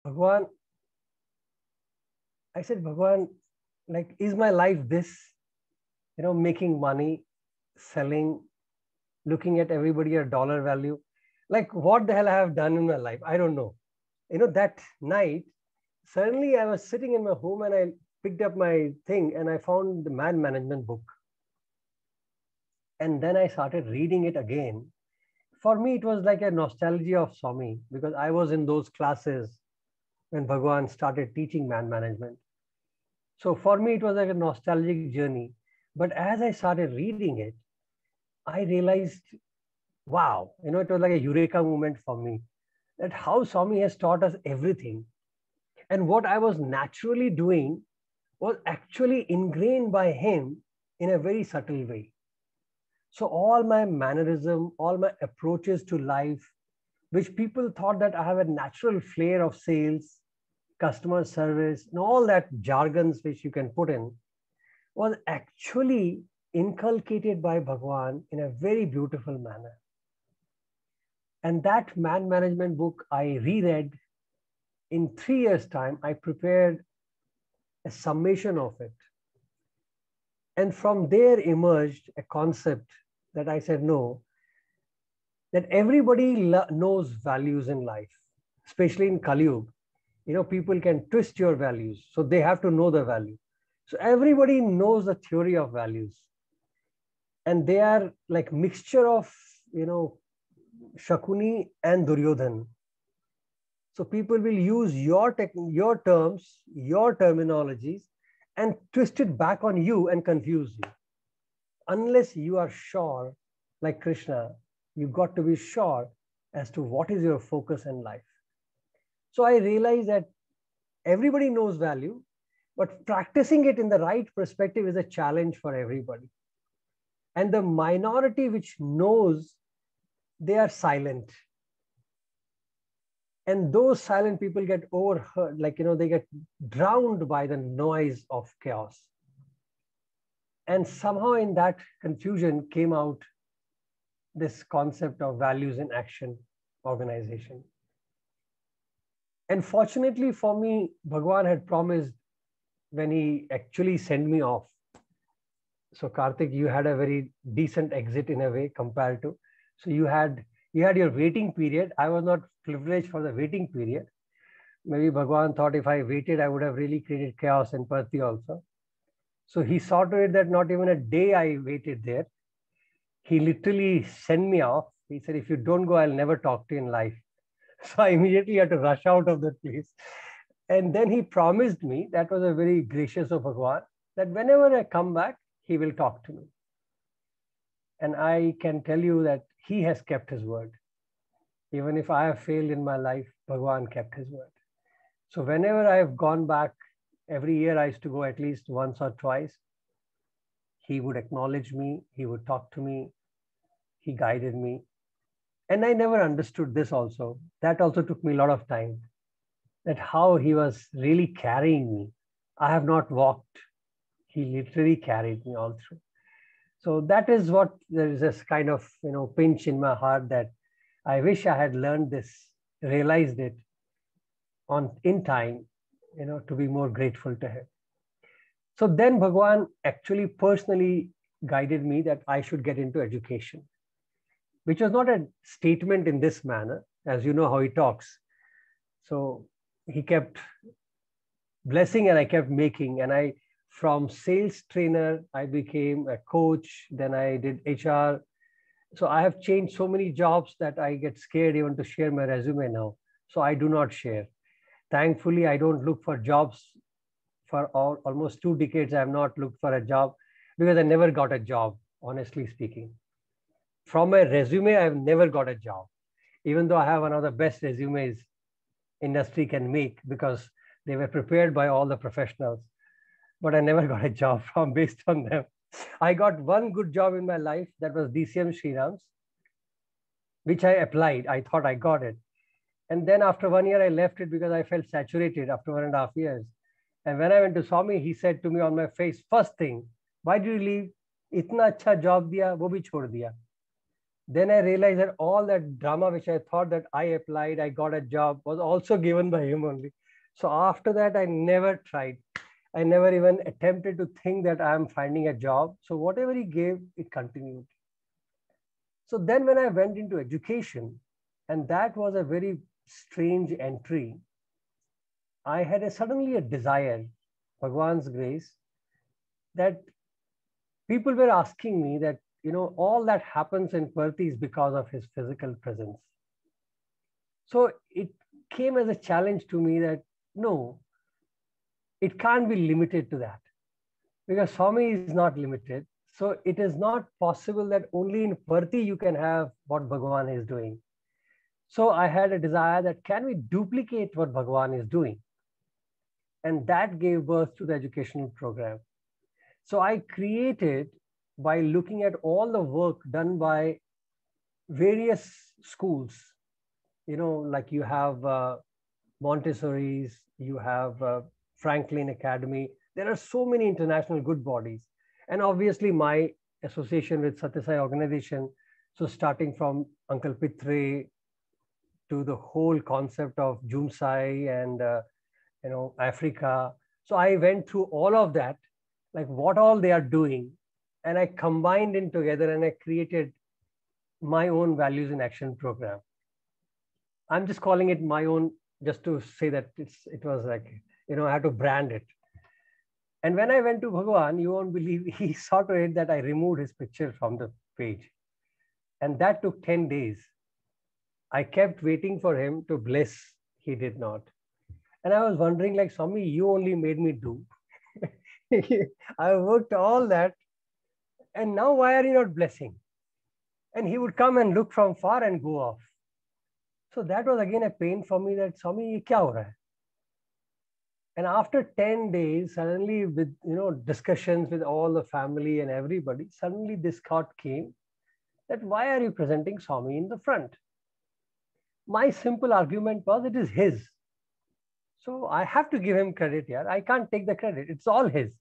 Bhagwan, I said, Bhagwan, like, is my life this? Making money, selling, looking at everybody at dollar value. Like, what the hell I have done in my life? I don't know. That night, suddenly I was sitting in my home and I picked up my thing and I found the man management book. And then I started reading it again. For me, it was like a nostalgia of Swami because I was in those classes when Bhagwan started teaching man management. So for me, it was like a nostalgic journey. But as I started reading it, I realized, wow, it was like a eureka moment for me that how Swami has taught us everything. And what I was naturally doing was actually ingrained by him in a very subtle way. So all my mannerism, all my approaches to life, which people thought that I have a natural flair of sales, customer service, and all that jargons which you can put in, was actually inculcated by Bhagwan in a very beautiful manner. And that man management book I reread in 3 years' time. I prepared a summation of it. And from there emerged a concept that I said, no, that everybody knows values in life, especially in Kali Yuga. People can twist your values, so they have to know the value. So everybody knows the theory of values. And they are like mixture of, Shakuni and Duryodhan. So people will use your terms, your terminologies, and twist it back on you and confuse you. Unless you are sure, like Krishna, you've got to be sure as to what is your focus in life. So I realized that everybody knows value, but practicing it in the right perspective is a challenge for everybody. And the minority which knows, they are silent. And those silent people get overheard, they get drowned by the noise of chaos. And somehow in that confusion came out this concept of values in action organization. And fortunately for me, Bhagwan had promised when he actually sent me off. So Karthik, you had a very decent exit in a way compared to, so you had your waiting period. I was not privileged for the waiting period. Maybe Bhagwan thought if I waited, I would have really created chaos in Parthi also. So he saw to it that not even a day I waited there. He literally sent me off. He said, if you don't go, I'll never talk to you in life. So I immediately had to rush out of that place. And then he promised me, that was a very gracious of Bhagwan, that whenever I come back, he will talk to me. And I can tell you that he has kept his word. Even if I have failed in my life, Bhagwan kept his word. So whenever I have gone back, every year I used to go at least once or twice. He would acknowledge me. He would talk to me. He guided me. And I never understood this also. That also took me a lot of time. That how he was really carrying me. I have not walked. He literally carried me all through. So that is what, there is this kind of, pinch in my heart that I wish I had learned this, realized it in time, to be more grateful to him. So then Bhagwan actually personally guided me that I should get into education, which was not a statement in this manner, as you know how he talks. So he kept blessing and I kept making, and from sales trainer, I became a coach, then I did HR. So I have changed so many jobs that I get scared even to share my resume now. So I do not share. Thankfully, I don't look for jobs. For almost 2 decades, I have not looked for a job because I never got a job, honestly speaking. From my resume, I've never got a job, even though I have one of the best resumes industry can make because they were prepared by all the professionals. But I never got a job based on them. I got one good job in my life, that was DCM Sriram's, which I applied. I thought I got it. And then after 1 year, I left it because I felt saturated after 1.5 years. And when I went to Swami, he said to me on my face, first thing, why did you leave? Itna acha job diya, wo bhi chhod diya. Then I realized that all that drama which I thought that I applied, I got a job, was also given by him only. So after that, I never tried. I never even attempted to think that I'm finding a job. So whatever he gave, it continued. So then when I went into education, and that was a very strange entry, I had suddenly a desire, Bhagwan's grace, that people were asking me that, all that happens in Perthi is because of his physical presence. So it came as a challenge to me that no, it can't be limited to that, because Swami is not limited. So it is not possible that only in Perthi you can have what Bhagwan is doing. So I had a desire that can we duplicate what Bhagwan is doing? And that gave birth to the educational program. So I created, by looking at all the work done by various schools, like you have Montessori's, you have Franklin Academy. There are so many international good bodies. And obviously my association with SSSIHL organization, so starting from Uncle Pitre to the whole concept of Jumsai and Africa. So I went through all of that, like what all they are doing, and I combined it together and I created my own values in action program. I'm just calling it my own, just to say that it was like, I had to brand it. And when I went to Bhagwan, you won't believe, he saw to it that I removed his picture from the page. And that took 10 days. I kept waiting for him to bless. He did not. And I was wondering, like, Swami, you only made me do. I worked all that. And now why are you not blessing? And he would come and look from far and go off. So that was again a pain for me, that Swami, ye kya ho raha hai? And after 10 days, suddenly with discussions with all the family and everybody, suddenly this thought came that why are you presenting Swami in the front? My simple argument was, it is his. So I have to give him credit here. I can't take the credit. It's all his.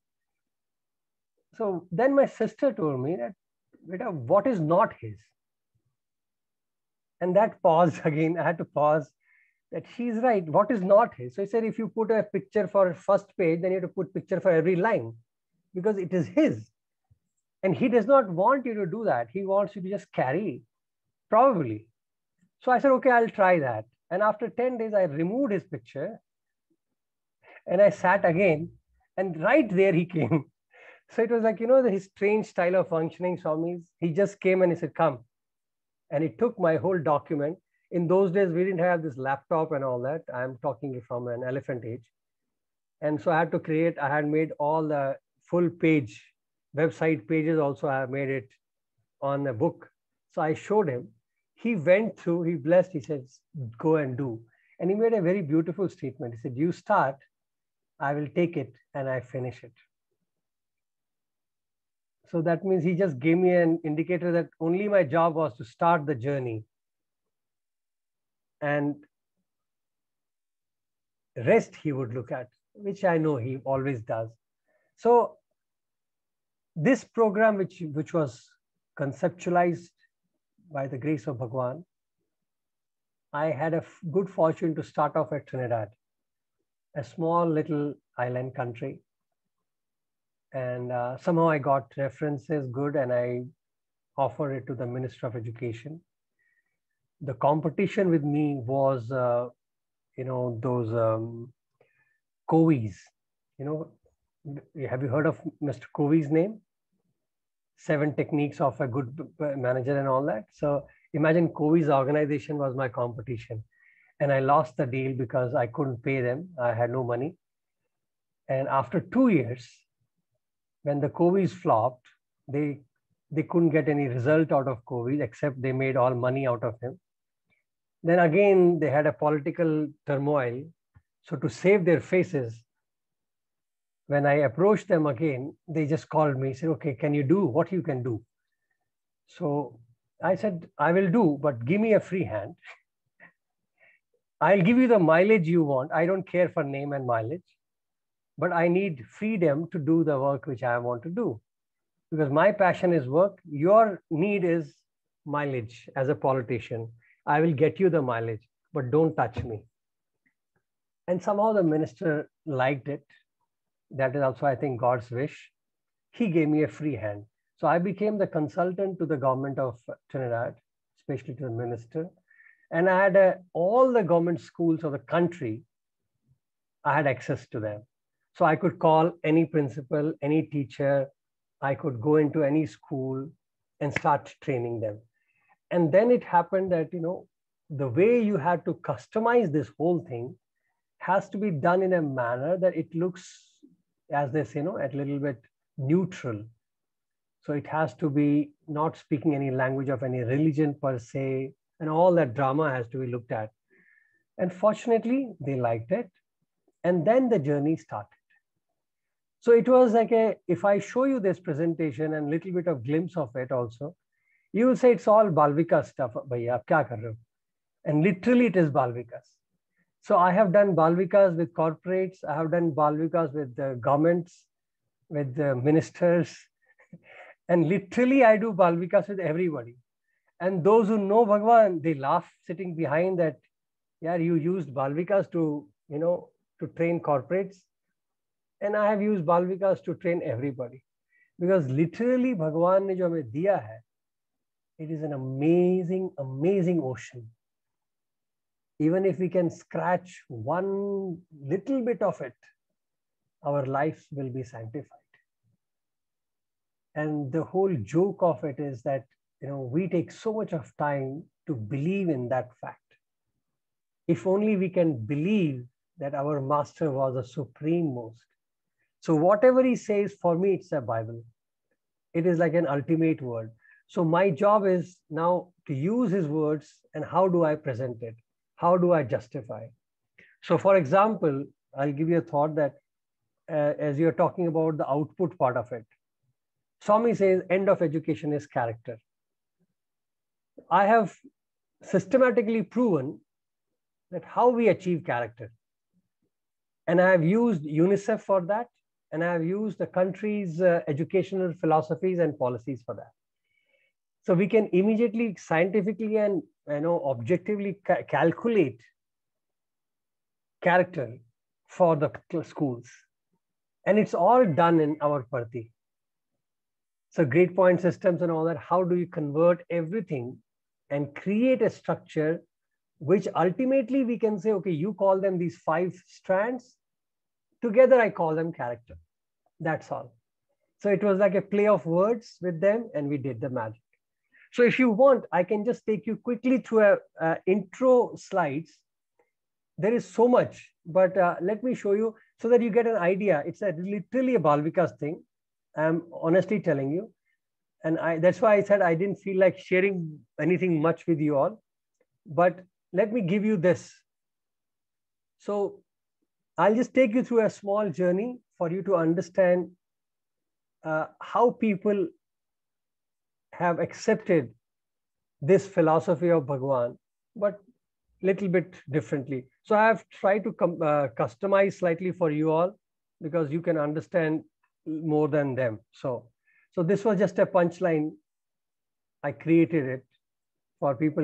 So then my sister told me that, Beta, what is not his? And that pause again, I had to pause, that she's right. What is not his? So he said, if you put a picture for first page, then you have to put picture for every line, because it is his. And he does not want you to do that. He wants you to just carry, probably. So I said, okay, I'll try that. And after 10 days, I removed his picture and I sat again, and right there he came. So it was like, his strange style of functioning, Swami's. He just came and he said, come. And he took my whole document. In those days, we didn't have this laptop and all that. I'm talking from an elephant age. And so I had made all the full page, website pages also, I have made it on a book. So I showed him. He went through, he blessed, he said, go and do. And he made a very beautiful statement. He said, you start, I will take it and I finish it. So that means he just gave me an indicator that only my job was to start the journey. And rest he would look at, which I know he always does. So this program, which was conceptualized by the grace of Bhagwan, I had a good fortune to start off at Trinidad, a small little island country. And somehow I got references good, and I offered it to the Minister of Education. The competition with me was, those Coveys. Have you heard of Mr. Covey's name? 7 techniques of a good manager and all that. So imagine Covey's organization was my competition. And I lost the deal because I couldn't pay them. I had no money. And after 2 years, when the Coveys flopped, they couldn't get any result out of Covey's, except they made all money out of him. Then again, they had a political turmoil. So to save their faces, when I approached them again, they just called me, said, okay, can you do what you can do? So I said, I will do, but give me a free hand. I'll give you the mileage you want. I don't care for name and mileage, but I need freedom to do the work which I want to do. Because my passion is work. Your need is mileage as a politician. I will get you the mileage, but don't touch me. And somehow the minister liked it. That is also, I think, God's wish. He gave me a free hand. So I became the consultant to the government of Trinidad, especially to the minister. And I had all the government schools of the country, I had access to them. So I could call any principal, any teacher. I could go into any school and start training them. And then it happened that, the way you had to customize this whole thing has to be done in a manner that it looks, as they say, a little bit neutral. So it has to be not speaking any language of any religion per se, and all that drama has to be looked at. And fortunately, they liked it. And then the journey started. So it was like if I show you this presentation and a little bit of glimpse of it also, you will say it's all Balvika stuff. Bhaiya, aap kya kar rahe ho? And literally it is Balvikas. So I have done Balvikas with corporates. I have done Balvikas with the governments, with the ministers. And literally I do Balvikas with everybody. And those who know Bhagwan, they laugh sitting behind that, yeah, you used Balvikas to, to train corporates. And I have used Balvikas to train everybody. Because literally Bhagwan ne jo hame diya hai, it is an amazing, amazing ocean. Even if we can scratch one little bit of it, our lives will be sanctified. And the whole joke of it is that, we take so much of time to believe in that fact. If only we can believe that our master was the supreme most. So whatever he says, for me, it's a Bible. It is like an ultimate word. So my job is now to use his words, and how do I present it? How do I justify? So for example, I'll give you a thought that as you're talking about the output part of it, Swami says end of education is character. I have systematically proven that how we achieve character. And I have used UNICEF for that. And I have used the country's educational philosophies and policies for that. So we can immediately, scientifically and objectively calculate character for the schools. And it's all done in our Parthi. So grade point systems and all that, how do you convert everything and create a structure which ultimately we can say, okay, you call them these 5 strands. Together, I call them character. That's all. So it was like a play of words with them, and we did the magic. So if you want, I can just take you quickly through a intro slides. There is so much, but let me show you so that you get an idea. It's literally a Balvikas thing. I'm honestly telling you. And that's why I said I didn't feel like sharing anything much with you all. But let me give you this. So I'll just take you through a small journey for you to understand how people have accepted this philosophy of Bhagwan, but little bit differently. So I have tried to customize slightly for you all because you can understand more than them. So this was just a punchline. I created it for people.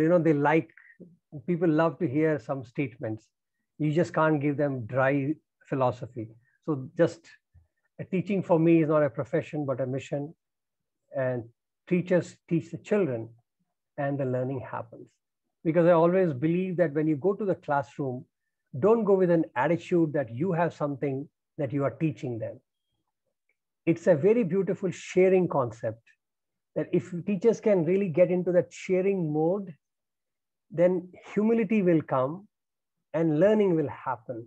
People love to hear some statements. You just can't give them dry philosophy. So just teaching for me is not a profession, but a mission. And teachers teach the children and the learning happens. Because I always believe that when you go to the classroom, don't go with an attitude that you have something that you are teaching them. It's a very beautiful sharing concept that if teachers can really get into that sharing mode, then humility will come and learning will happen.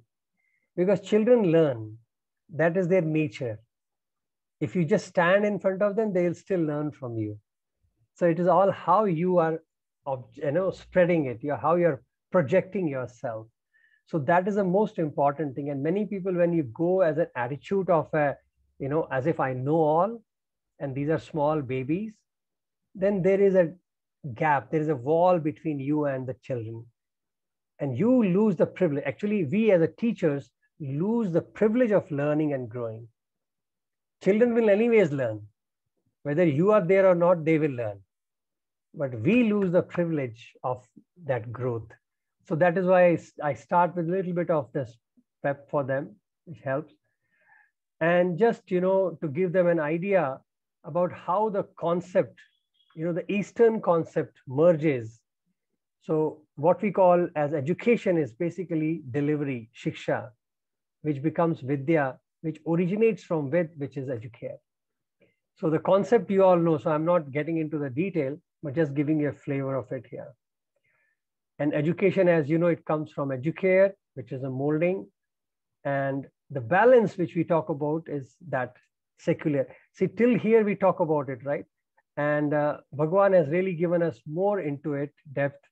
Because children learn. That is their nature. If you just stand in front of them, they'll still learn from you. So it is all how you are spreading it, how you're projecting yourself. So that is the most important thing. And many people, when you go as an attitude of as if I know all, and these are small babies, then there is a gap, there is a wall between you and the children. And you lose the privilege. Actually, we as a teachers lose the privilege of learning and growing. Children will anyways learn. Whether you are there or not, they will learn. but we lose the privilege of that growth. So that is why I start with a little bit of this pep for them, which helps. And just, to give them an idea about how the concept, the Eastern concept merges. So what we call as education is basically delivery, shiksha, which becomes vidya, which originates from vid, which is educare. So the concept you all know, so I'm not getting into the detail, but just giving you a flavor of it here. And education, as you know, it comes from educare, which is a molding. And the balance which we talk about is that secular. See, till here we talk about it, right? And Bhagwan has really given us more into it, depth,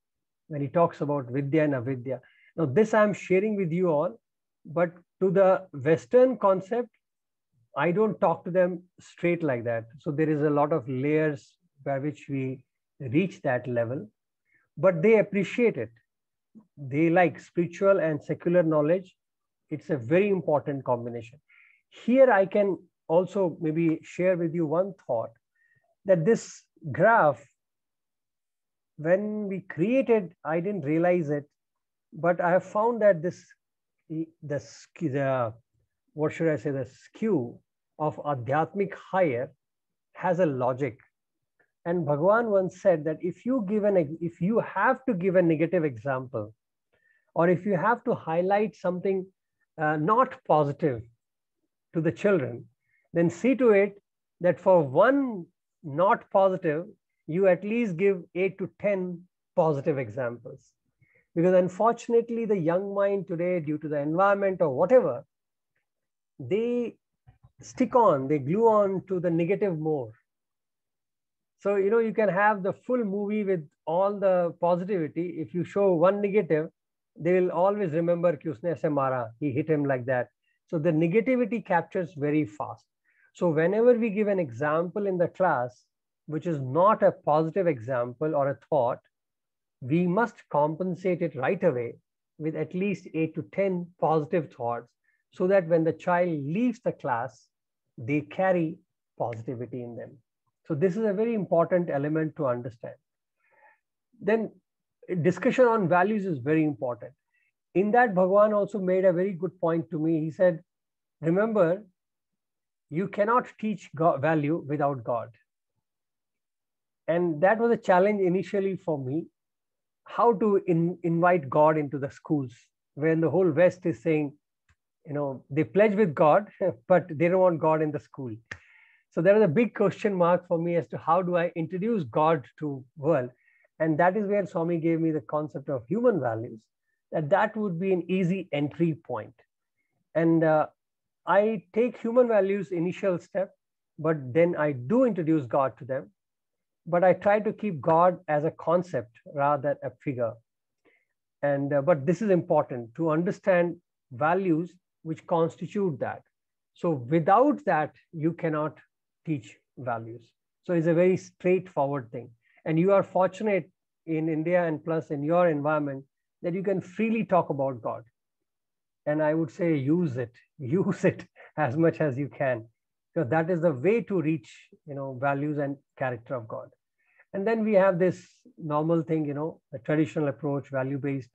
when he talks about vidya and avidya. Now, this I'm sharing with you all, but to the Western concept, I don't talk to them straight like that. So there is a lot of layers by which we reach that level, but they appreciate it. They like spiritual and secular knowledge. It's a very important combination. Here I can also maybe share with you one thought, that this graph, when we created, I didn't realize it, but I have found that what should I say, the skew of Adhyatmic higher has a logic. And Bhagwan once said that if you have to give a negative example, or if you have to highlight something not positive to the children, then see to it that for one not positive, you at least give 8 to 10 positive examples. Because unfortunately, the young mind today, due to the environment or whatever, they glue on to the negative more. So, you can have the full movie with all the positivity. If you show one negative, they will always remember कि उसने ऐसे मारा, he hit him like that. So the negativity captures very fast. So whenever we give an example in the class, which is not a positive example or a thought, we must compensate it right away with at least 8 to 10 positive thoughts, so that when the child leaves the class, they carry positivity in them. So this is a very important element to understand. Then discussion on values is very important. In that, Bhagwan also made a very good point to me. He said, remember, you cannot teach value without God. And that was a challenge initially for me, how to invite God into the schools, when the whole West is saying, they pledge with God, but they don't want God in the school. So there was a big question mark for me as to how do I introduce God to world. And that is where Swami gave me the concept of human values, that would be an easy entry point. And I take human values initial step, but then I do introduce God to them. But I try to keep God as a concept rather than a figure. And but this is important to understand values which constitute that. So without that, you cannot teach values. So it's a very straightforward thing. And you are fortunate in India and plus in your environment that you can freely talk about God. And I would say use it as much as you can. So that is the way to reach, values and character of God. And then we have this normal thing, the traditional approach, value-based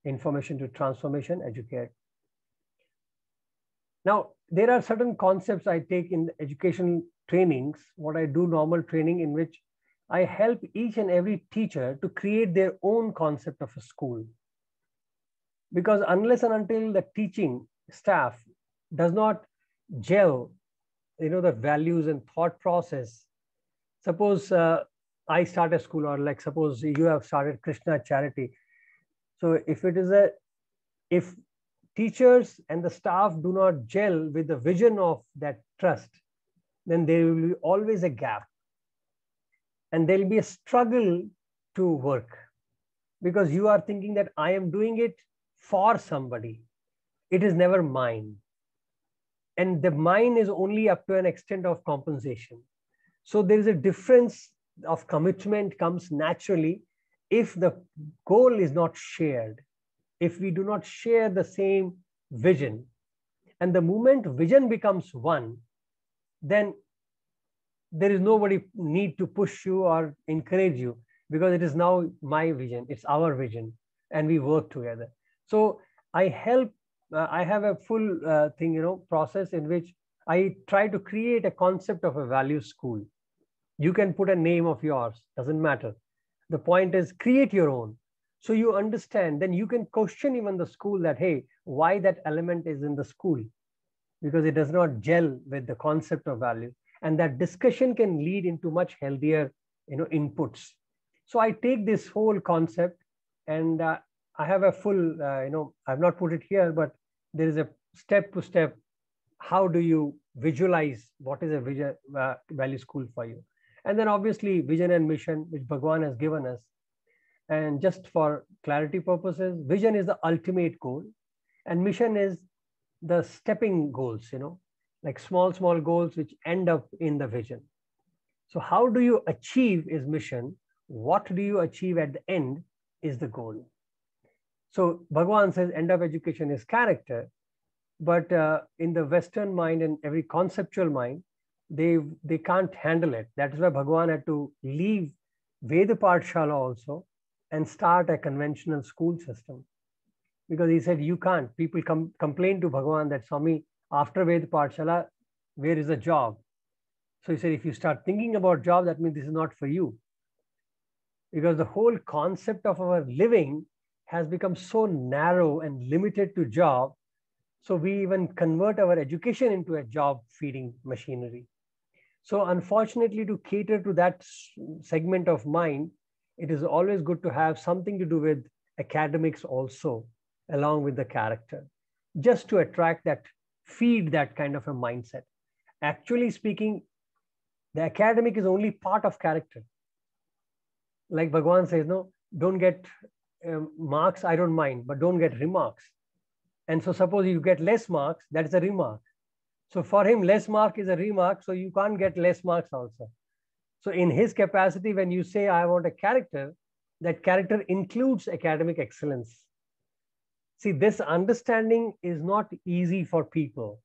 information to transformation, educate. Now, there are certain concepts I take in education trainings, what I do normal training, in which I help each and every teacher to create their own concept of a school. Because unless and until the teaching staff does not gel, the values and thought process. Suppose I start a school, or like suppose you have started Krishna Charity. So if teachers and the staff do not gel with the vision of that trust, then there will be always a gap. And there'll be a struggle to work, because you are thinking that I am doing it for somebody. It is never mine. And the mine is only up to an extent of compensation. So there is a difference of commitment comes naturally if the goal is not shared, if we do not share the same vision. And the moment vision becomes one, then there is nobody need to push you or encourage you. because it is now my vision, it's our vision, and we work together. So I help, I have a full process in which I try to create a concept of a value school. You can put a name of yours, doesn't matter. The point is create your own. So you understand, then you can question even the school that, hey, why that element is in the school? Because it does not gel with the concept of value. And that discussion can lead into much healthier, inputs. So I take this whole concept and I have a full, I've not put it here, but there is a step-to-step, how do you visualize what is a vision, value school for you? And then obviously vision and mission, which Bhagwan has given us. And just for clarity purposes, vision is the ultimate goal and mission is the stepping goals, like small goals which end up in the vision. So how do you achieve is mission? What do you achieve at the end is the goal. So Bhagwan says end of education is character, but in the Western mind and every conceptual mind, they can't handle it. That is why Bhagwan had to leave Veda Pathshala also and start a conventional school system. Because he said, you can't. People complain to Bhagwan that, Swami, after Veda Pathshala, where is the job? So he said, if you start thinking about job, that means this is not for you. Because the whole concept of our living has become so narrow and limited to job. So we even convert our education into a job feeding machinery. So unfortunately, to cater to that segment of mind, it is always good to have something to do with academics also, along with the character, just to attract that, feed that kind of a mindset. Actually speaking, the academic is only part of character. Like Bhagwan says, no, don't get marks, I don't mind, but don't get remarks. And so suppose you get less marks, that is a remark. So for him, less mark is a remark, so you can't get less marks also. So in his capacity, when you say, I want a character, that character includes academic excellence. See, this understanding is not easy for people.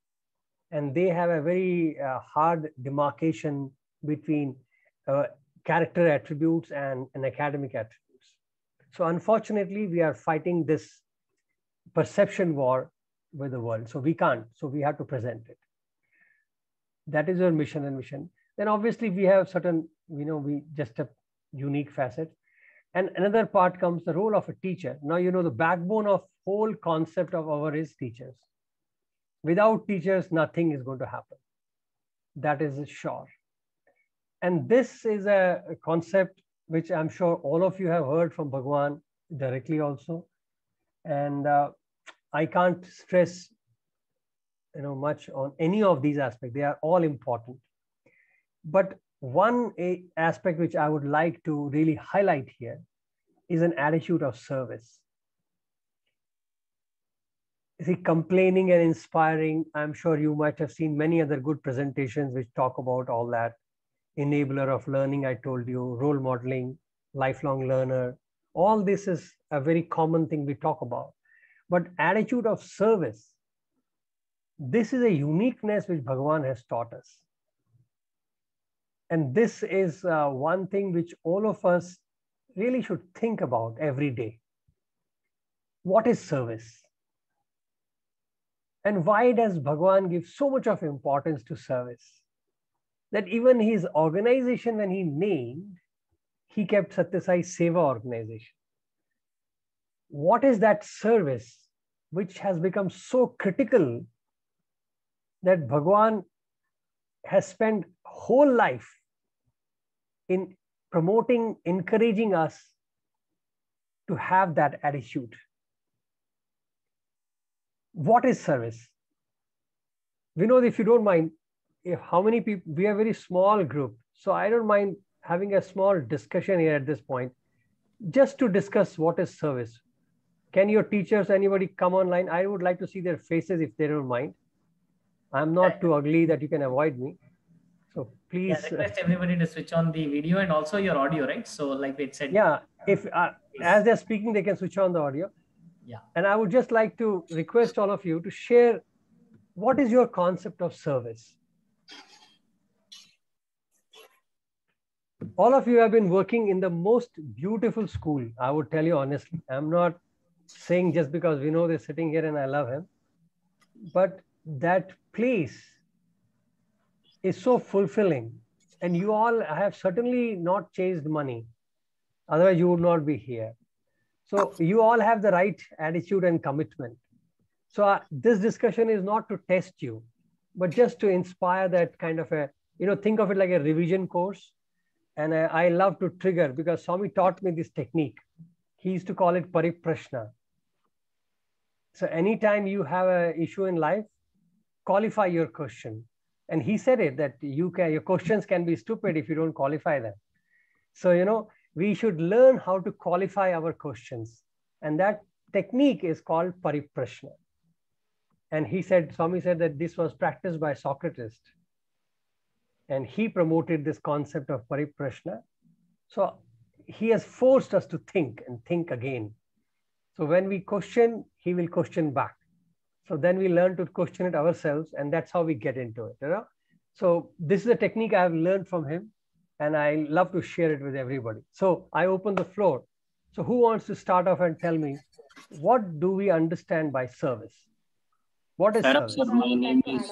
And they have a very hard demarcation between character attributes and academic attributes. So unfortunately, we are fighting this perception war with the world. So we can't. So we have to present it. That is your mission and mission. Then obviously we have certain, we just a unique facet. And another part comes the role of a teacher. Now, the backbone of whole concept of our is teachers. Without teachers, nothing is going to happen. That is sure. And this is a concept which I'm sure all of you have heard from Bhagwan directly also. And I can't stress much on any of these aspects. They are all important. But one aspect which I would like to really highlight here is an attitude of service. See, complaining and inspiring, I'm sure you might have seen many other good presentations which talk about all that. Enabler of learning, I told you, role modeling, lifelong learner. All this is a very common thing we talk about. But attitude of service, this is a uniqueness which Bhagwan has taught us. And this is one thing which all of us really should think about every day. What is service? And why does Bhagwan give so much of importance to service? That even his organization, when he named, he kept Satya Sai Seva organization. What is that service which has become so critical that Bhagwan has spent whole life in promoting, encouraging us to have that attitude? What is service? Vinod, if you don't mind, how many people, we are a very small group. So I don't mind having a small discussion here at this point, just to discuss what is service. Can your teachers, anybody come online? I would like to see their faces if they don't mind. I'm not too ugly that you can avoid me. So please. Yeah, request everybody to switch on the video and also your audio, right? So like we said. Yeah, if as they're speaking, they can switch on the audio. Yeah. And I would just like to request all of you to share what is your concept of service? All of you have been working in the most beautiful school. I would tell you honestly. I'm not saying just because we know they're sitting here and I love him, but that place is so fulfilling. And you all have certainly not chased money. Otherwise, you would not be here. So you all have the right attitude and commitment. So this discussion is not to test you, but just to inspire that kind of a, think of it like a revision course. And I love to trigger because Swami taught me this technique. He used to call it pariprashna. So anytime you have an issue in life, qualify your question. And he said it that your questions can be stupid if you don't qualify them. So, we should learn how to qualify our questions. And that technique is called pariprashna. And Swami said that this was practiced by Socrates. And he promoted this concept of pariprashna. So he has forced us to think and think again. So when we question, he will question back. So then we learn to question it ourselves, and that's how we get into it. So this is a technique I have learned from him, and I love to share it with everybody. So I open the floor. So who wants to start off and tell me, what do we understand by service? What is service? Sir, my name is...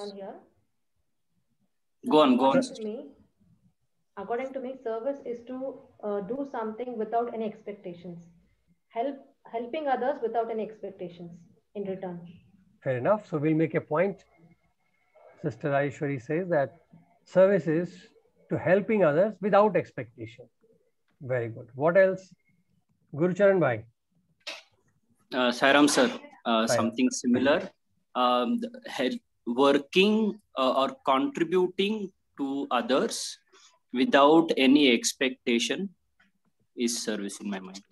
Go on. According to me, service is to do something without any expectations. Helping others without any expectations in return. Fair enough. So we'll make a point. Sister Aishwari says that service is to helping others without expectation. Very good. What else? Guru Charan Bhai. Sairam sir, something similar. Working or contributing to others without any expectation is service in my mind.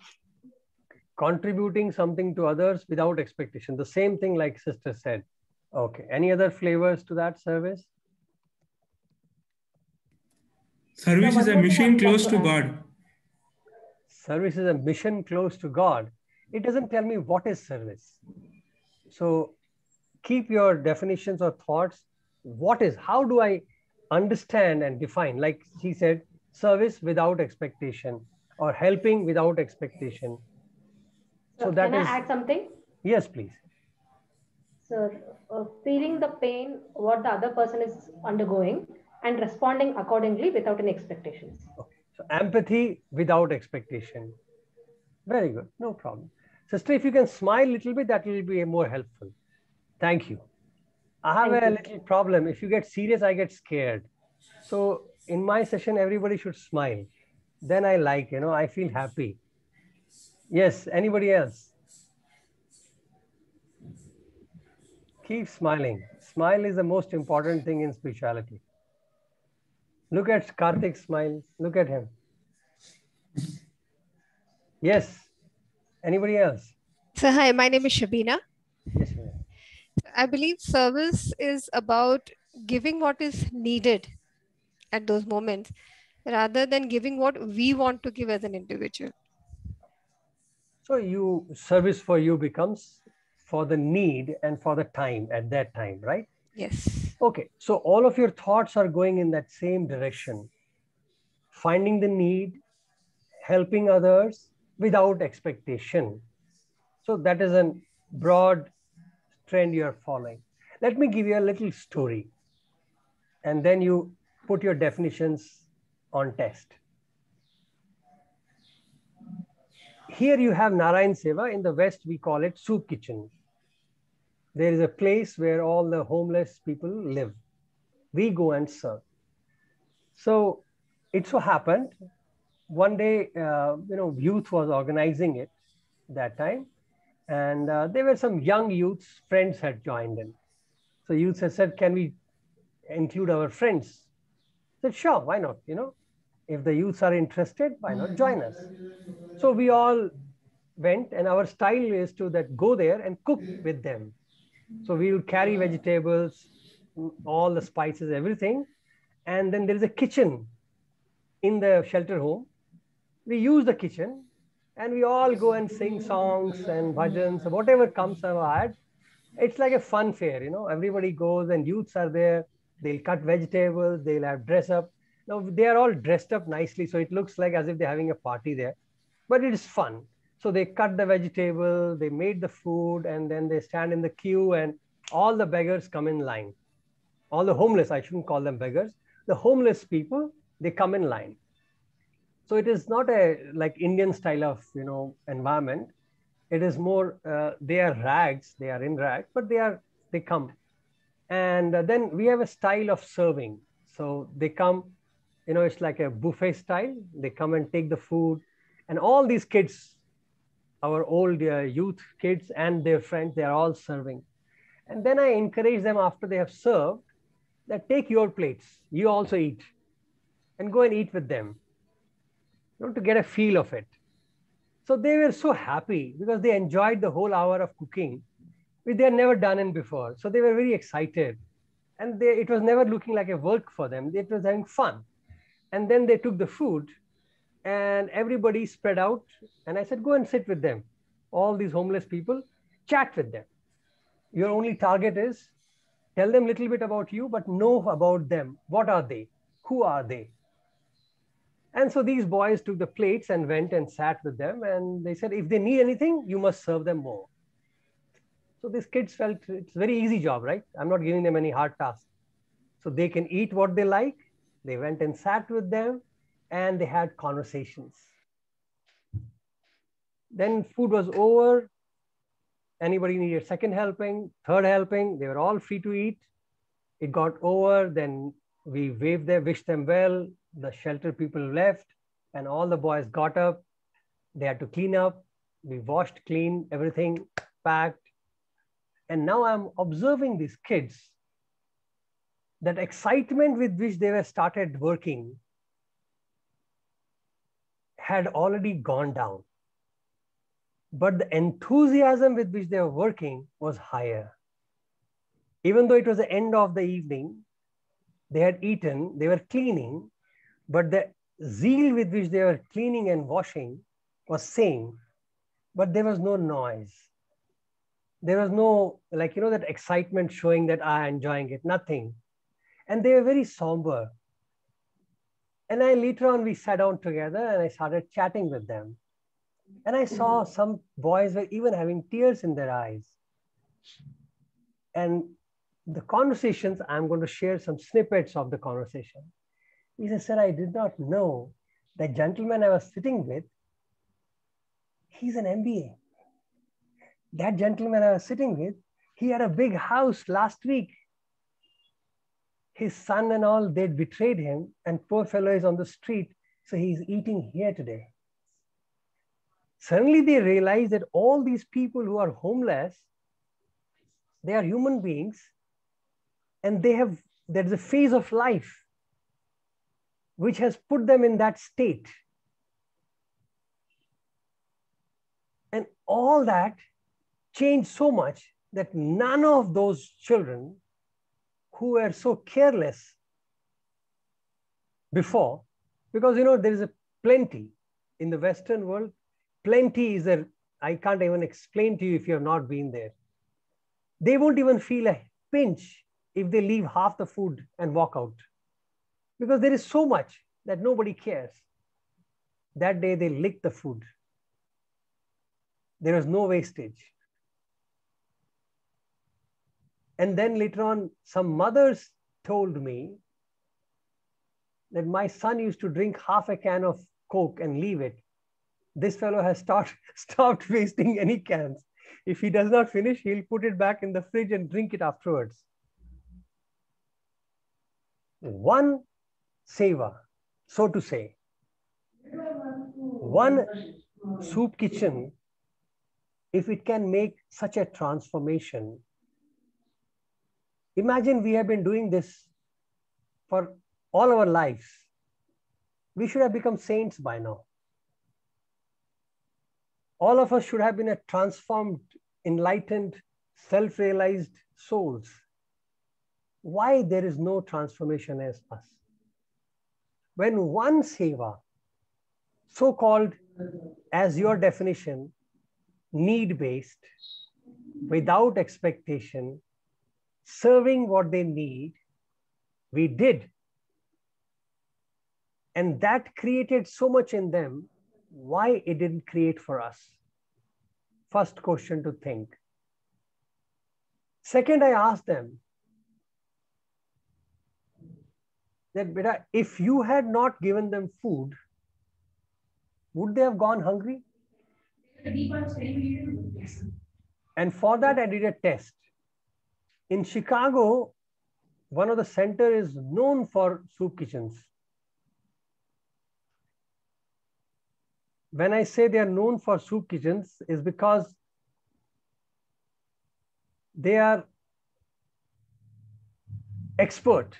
Contributing something to others without expectation. The same thing like sister said. Okay. Any other flavors to that service? Service is a mission close to God. Service is a mission close to God. It doesn't tell me what is service. So keep your definitions or thoughts. How do I understand and define? Like she said, service without expectation or helping without expectation. So that Can I add something? Yes, please. Sir, feeling the pain, what the other person is undergoing and responding accordingly without any expectations. Okay. So empathy without expectation. Very good. No problem. Sister, if you can smile a little bit, that will be more helpful. Thank you. I have a little problem. If you get serious, I get scared. So in my session, everybody should smile. Then I I feel happy. Yes, anybody else? Keep smiling. Smile is the most important thing in spirituality. Look at Karthik's smile. Look at him. Yes. Anybody else? So hi, my name is Shabina. Yes, ma'am. I believe service is about giving what is needed at those moments rather than giving what we want to give as an individual. So service for you becomes for the need and for the time at that time, right? Yes. Okay. So all of your thoughts are going in that same direction. Finding the need, helping others without expectation. So that is a broad trend you are following. Let me give you a little story. And then you put your definitions on test. Here you have Narayan Seva. In the West, we call it soup kitchen. There is a place where all the homeless people live. We go and serve. So it so happened, one day, youth was organizing it that time. And there were some young youths, friends had joined in. So youths had said, can we include our friends? I said, sure, why not? If the youths are interested, why not join us? So we all went, and our style is to go there and cook with them. So we will carry vegetables, all the spices, everything. And then there is a kitchen in the shelter home. We use the kitchen and we all go and sing songs and bhajans, whatever comes ahead. It's like a fun fair, everybody goes and youths are there. They'll cut vegetables, they'll have dress up. Now they are all dressed up nicely, so it looks like as if they're having a party there, but it is fun. So they cut the vegetable, they made the food, and then they stand in the queue, and all the beggars come in line. All the homeless, I shouldn't call them beggars, the homeless people, they come in line. So it is not a like Indian style of environment. It is more they are rags, they are in rags, but they come. And then we have a style of serving. So they come, it's like a buffet style. They come and take the food, and all these kids, our old youth kids and their friends, they are all serving. And then I encourage them after they have served that take your plates, you also eat, and go and eat with them, to get a feel of it. So they were so happy because they enjoyed the whole hour of cooking, which they had never done in before. So they were very excited, and it was never looking like a work for them. It was having fun. And then they took the food, and everybody spread out. And I said, go and sit with them. All these homeless people, chat with them. Your only target is tell them a little bit about you, but know about them. What are they? Who are they? And so these boys took the plates and went and sat with them. And they said, if they need anything, you must serve them more. So these kids felt it's a very easy job, right? I'm not giving them any hard task. So they can eat what they like. They went and sat with them, and they had conversations. Then food was over. Anybody needed second helping, third helping, they were all free to eat. It got over, then we waved them, wished them well. The shelter people left, and all the boys got up. They had to clean up. We washed, cleaned, everything, packed. And now I'm observing these kids, that excitement with which they were started working had already gone down. But the enthusiasm with which they were working was higher. Even though it was the end of the evening, they had eaten, they were cleaning, but the zeal with which they were cleaning and washing was same, but there was no noise. There was no, that excitement showing that I'm enjoying it, nothing. And they were very somber. And later on, we sat down together and I started chatting with them. And I saw some boys were even having tears in their eyes. And the conversations, I'm going to share some snippets of the conversation. He said, sir, I did not know that gentleman I was sitting with, he's an MBA. That gentleman I was sitting with, he had a big house last week. His son and all, they'd betrayed him, and poor fellow is on the street, so he's eating here today. Suddenly they realize that all these people who are homeless, they are human beings, and there's a phase of life which has put them in that state. And all that changed so much that none of those children who were so careless before, because there is a plenty in the Western world, plenty is I can't even explain to you if you have not been there. They won't even feel a pinch if they leave half the food and walk out, because there is so much that nobody cares. That day they licked the food. There was no wastage. And then later on, some mothers told me that my son used to drink half a can of Coke and leave it. This fellow has stopped wasting any cans. If he does not finish, he'll put it back in the fridge and drink it afterwards. One seva, so to say, one soup kitchen, if it can make such a transformation. Imagine we have been doing this for all our lives. We should have become saints by now. All of us should have been a transformed, enlightened, self-realized souls. Why there is no transformation as us? When one seva, so-called, as your definition, need-based, without expectation, serving what they need, we did. And that created so much in them, why it didn't create for us? First question to think. Second, I asked them that, beta, if you had not given them food, would they have gone hungry? And for that, I did a test. In Chicago, one of the centers is known for soup kitchens. When I say they are known for soup kitchens, is because they are expert.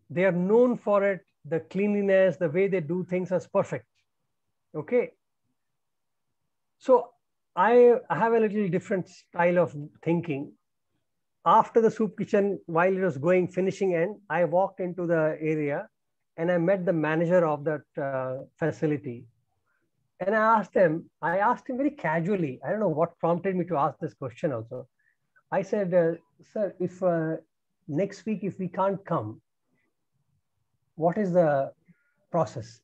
They are known for it. The cleanliness, the way they do things is perfect. Okay. So I have a little different style of thinking. After the soup kitchen, while it was finishing end, I walked into the area and I met the manager of that facility. And I asked him very casually, I don't know what prompted me to ask this question also. I said, sir, if next week, if we can't come, what is the process?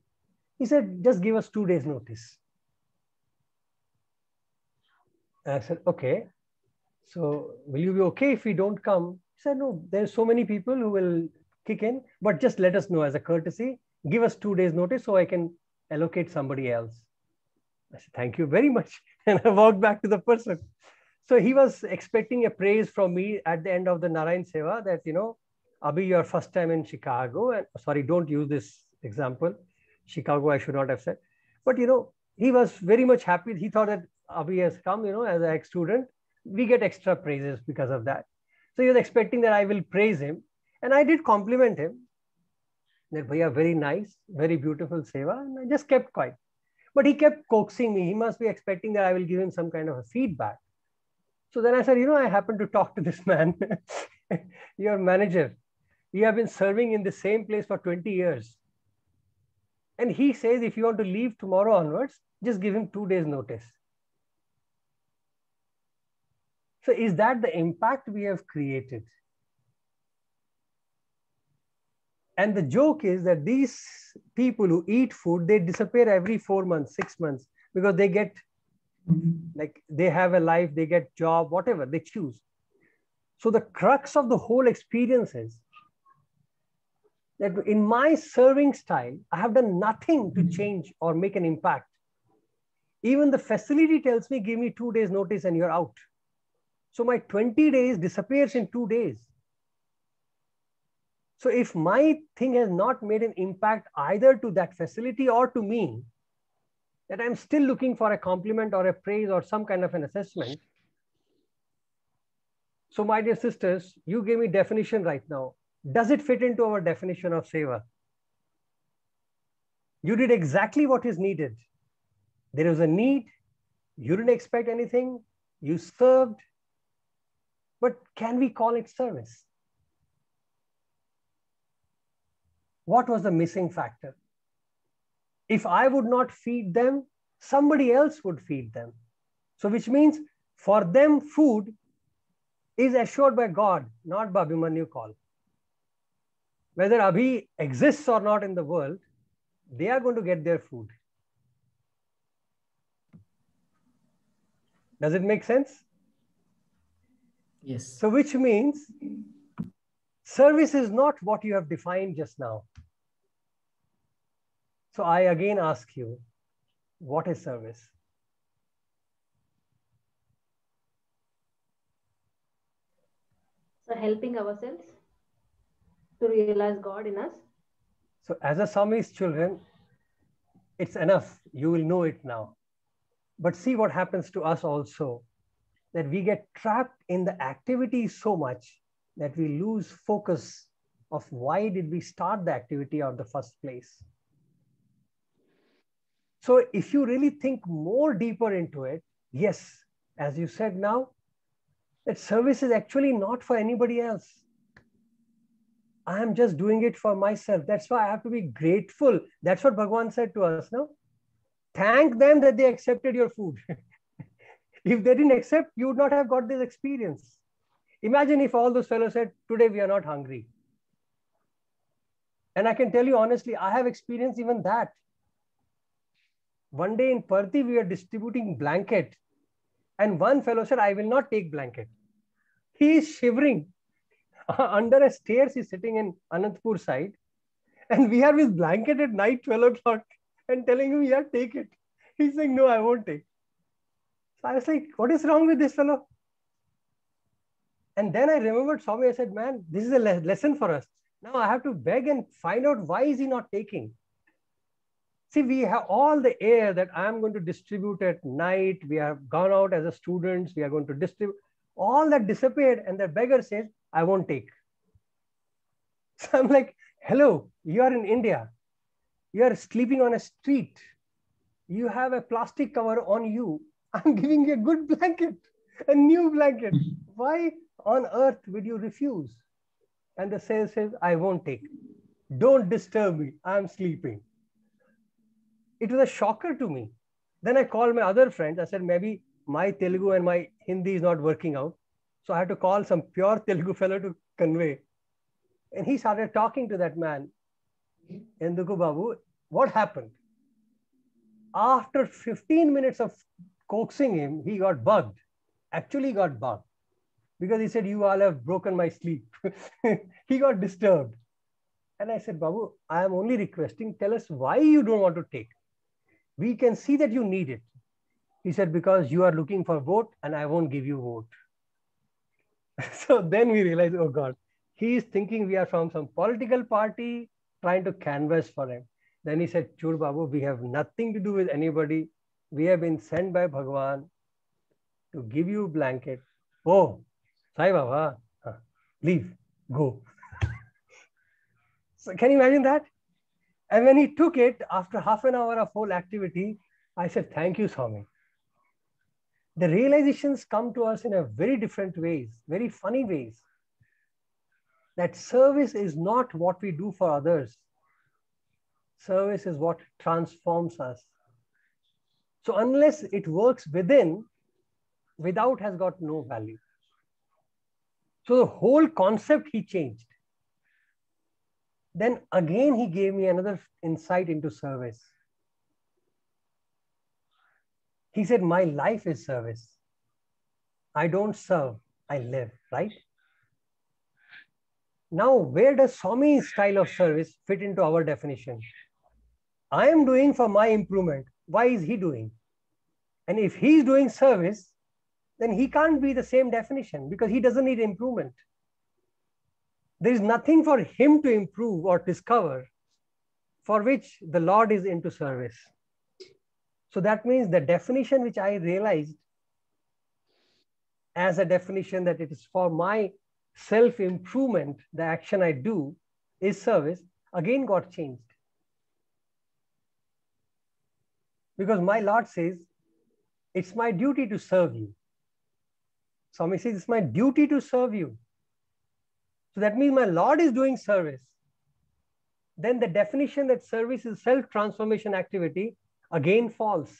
He said, just give us 2 days notice. And I said, okay. So will you be okay if we don't come? He said, no, there's so many people who will kick in, but just let us know as a courtesy, give us 2 days notice so I can allocate somebody else. I said, thank you very much. And I walked back to the person. So he was expecting a praise from me at the end of the Narayan Seva that, you know, Abhi, your first time in Chicago, and sorry, don't use this example. Chicago, I should not have said. But, you know, he was very much happy. He thought that Abhi has come, you know, as an ex-student. We get extra praises because of that. So he was expecting that I will praise him. And I did compliment him that, bhaiya, very nice, very beautiful Seva. And I just kept quiet. But he kept coaxing me. He must be expecting that I will give him some kind of a feedback. So then I said, you know, I happened to talk to this man, your manager. You have been serving in the same place for 20 years. And he says, if you want to leave tomorrow onwards, just give him 2 days notice. So is that the impact we have created? And the joke is that these people who eat food, they disappear every 4 months, 6 months, because they get, like, they have a life, they get job, whatever they choose. So the crux of the whole experience is that in my serving style, I have done nothing to change or make an impact. Even the facility tells me, give me 2 days notice and you're out. So my 20 days disappears in 2 days. So if my thing has not made an impact either to that facility or to me, that I'm still looking for a compliment or a praise or some kind of an assessment. So my dear sisters, you gave me definition right now. Does it fit into our definition of seva? You did exactly what is needed. There is a need. You didn't expect anything. You served. But can we call it service? What was the missing factor? If I would not feed them, somebody else would feed them. So which means for them, food is assured by God, not by Abhimanyu Kaul. Whether Abhi exists or not in the world, they are going to get their food. Does it make sense? Yes. So which means service is not what you have defined just now. So I again ask you, what is service? So helping ourselves to realize God in us. So as a Swami's children, it's enough. You will know it now. But see what happens to us also, that we get trapped in the activity so much that we lose focus of why did we start the activity in the first place. So if you really think more deeper into it, yes, as you said now, that service is actually not for anybody else. I am just doing it for myself. That's why I have to be grateful. That's what Bhagavan said to us, no? Thank them that they accepted your food. If they didn't accept, you would not have got this experience. Imagine if all those fellows said, today we are not hungry. And I can tell you honestly, I have experienced even that. One day in Parthi, we were distributing blanket, and one fellow said, I will not take blanket. He is shivering. Under a stairs, he's sitting in Anantapur side, and we have his blanket at night, 12 o'clock, and telling him, yeah, take it. He's saying, no, I won't take. So I was like, what is wrong with this fellow? And then I remembered Swami. I said, man, this is a lesson for us. Now I have to beg and find out why is he not taking. See, we have all the air that I am going to distribute at night. We have gone out as a students. We are going to distribute. All that disappeared. And the beggar says, I won't take. So I'm like, hello, you are in India. You are sleeping on a street. You have a plastic cover on you. I'm giving you a good blanket, a new blanket. Why on earth would you refuse? And the sailor says, I won't take. Don't disturb me. I'm sleeping. It was a shocker to me. Then I called my other friends. I said, maybe my Telugu and my Hindi is not working out. So I had to call some pure Telugu fellow to convey. And he started talking to that man. Enduku Babu, what happened? After 15 minutes of coaxing him, he got bugged. Actually got bugged. Because he said, you all have broken my sleep. He got disturbed. And I said, Babu, I am only requesting, tell us why you don't want to take. We can see that you need it. He said, because you are looking for vote and I won't give you vote. So then we realized, oh God, he is thinking we are from some political party trying to canvass for him. Then he said, Chur Babu, we have nothing to do with anybody. We have been sent by Bhagwan to give you a blanket. Oh, Sai Baba, leave, go. So can you imagine that? And when he took it, after half an hour of whole activity, I said, thank you, Swami. The realizations come to us in a very different ways, very funny ways. That service is not what we do for others. Service is what transforms us. So unless it works within, without has got no value. So the whole concept he changed. Then again, he gave me another insight into service. He said, my life is service. I don't serve, I live, right? Now, where does Swami's style of service fit into our definition? I am doing for my improvement. Why is he doing? And if he's doing service, then he can't be the same definition because he doesn't need improvement. There is nothing for him to improve or discover for which the Lord is into service. So that means the definition which I realized as a definition that it is for my self-improvement, the action I do is service, again got changed. Because my Lord says, it's my duty to serve you. Swami says, it's my duty to serve you. So that means my Lord is doing service. Then the definition that service is self-transformation activity again falls.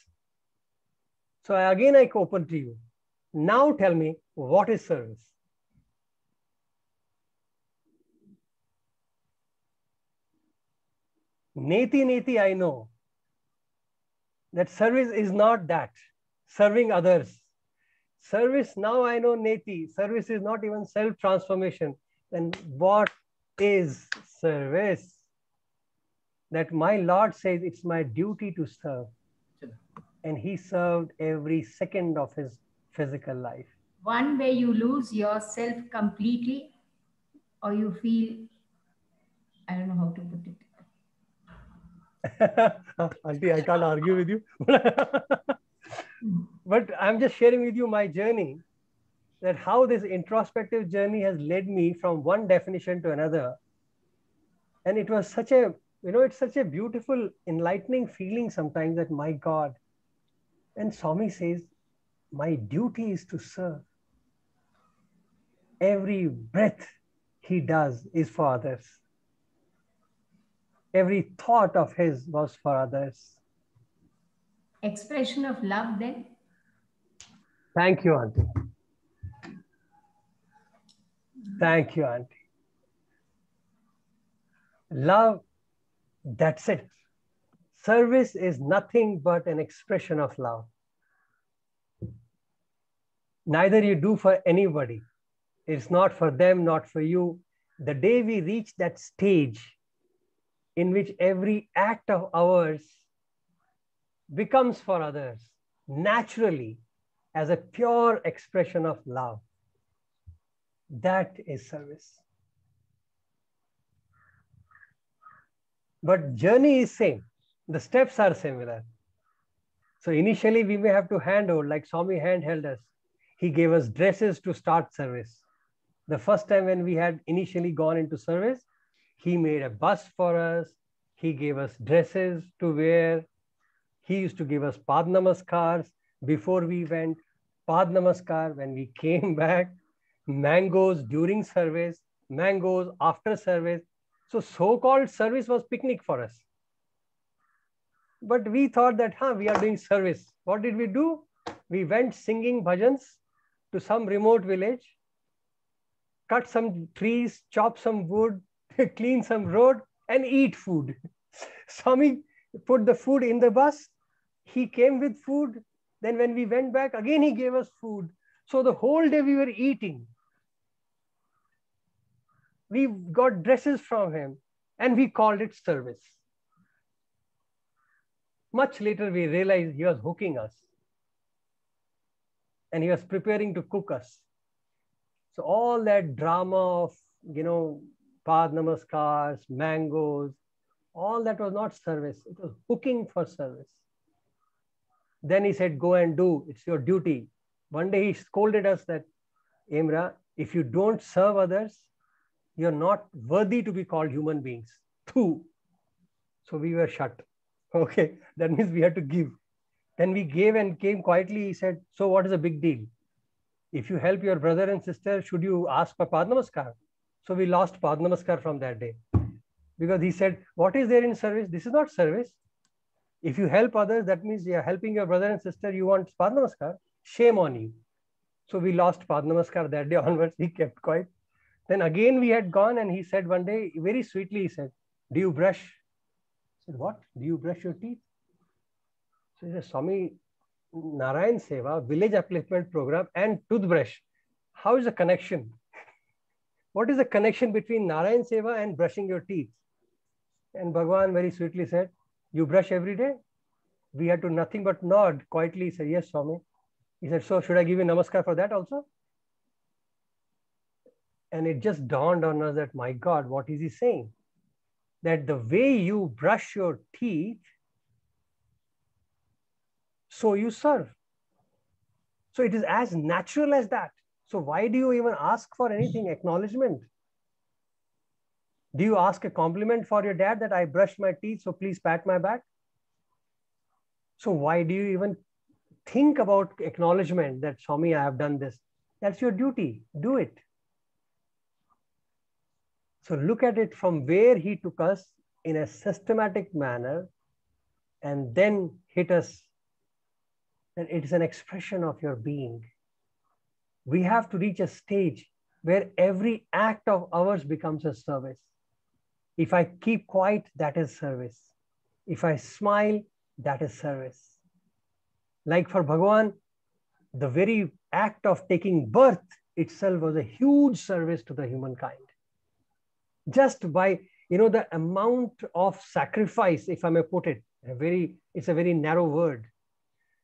So again I open to you. Now tell me, what is service? Neti, I know that service is not that, serving others. Service, now I know Neti, service is not even self-transformation. Then what is service? That my Lord says it's my duty to serve. And he served every second of his physical life. One way you lose yourself completely, or you feel, I don't know how to put it. Auntie, I can't argue with you. But I'm just sharing with you my journey, that how this introspective journey has led me from one definition to another. And it was such a, it's such a beautiful, enlightening feeling sometimes that, my God. And Swami says, my duty is to serve. Every breath he does is for others. Every thought of his was for others. Expression of love then? Thank you, Auntie. Thank you, Auntie. Love, that's it. Service is nothing but an expression of love. Neither you do for anybody. It's not for them, not for you. The day we reach that stage in which every act of ours becomes for others naturally as a pure expression of love, that is service. But journey is same. The steps are similar. So initially we may have to handhold, like Swami handheld us. He gave us dresses to start service. The first time when we had initially gone into service, he made a bus for us. He gave us dresses to wear. He used to give us Pad Namaskars before we went, Pad Namaskar when we came back, mangoes during service, mangoes after service. So so-called service was picnic for us. But we thought that, we are doing service. What did we do? We went singing bhajans to some remote village, cut some trees, chop some wood, clean some road, and eat food. Swami put the food in the bus. He came with food. Then when we went back, again he gave us food. So the whole day we were eating. We got dresses from him and we called it service. Much later we realized he was hooking us and he was preparing to cook us. So all that drama of, Pad Namaskars, mangoes, all that was not service. It was hooking for service. Then he said, go and do, it's your duty. One day he scolded us that, Emra, if you don't serve others, you're not worthy to be called human beings. Two. So we were shut. Okay, that means we had to give. Then we gave and came quietly. He said, so what is the big deal? If you help your brother and sister, should you ask for Pad Namaskar? So we lost Pad Namaskar from that day. Because he said, what is there in service? This is not service. If you help others, that means you're helping your brother and sister, you want Pad Namaskar. Shame on you. So we lost Pad Namaskar that day onwards. He kept quiet. Then again we had gone and he said one day, very sweetly, he said, do you brush? I said, what? Do you brush your teeth? So he said, Swami, Narayan Seva, village upliftment program and toothbrush. How is the connection? What is the connection between Narayan Seva and brushing your teeth? And Bhagavan very sweetly said, you brush every day? We had to nothing but nod quietly. He said, yes, Swami. He said, so should I give you namaskar for that also? And it just dawned on us that, my God, what is he saying? That the way you brush your teeth, so you serve. So it is as natural as that. So why do you even ask for anything, acknowledgement? Do you ask a compliment for your dad that I brushed my teeth, so please pat my back? So why do you even think about acknowledgement that, Swami, I have done this? That's your duty. Do it. So look at it from where he took us in a systematic manner and then hit us that it is an expression of your being. We have to reach a stage where every act of ours becomes a service. If I keep quiet, that is service. If I smile, that is service. Like for Bhagavan, the very act of taking birth itself was a huge service to the humankind. Just by, the amount of sacrifice, if I may put it, it's a very narrow word.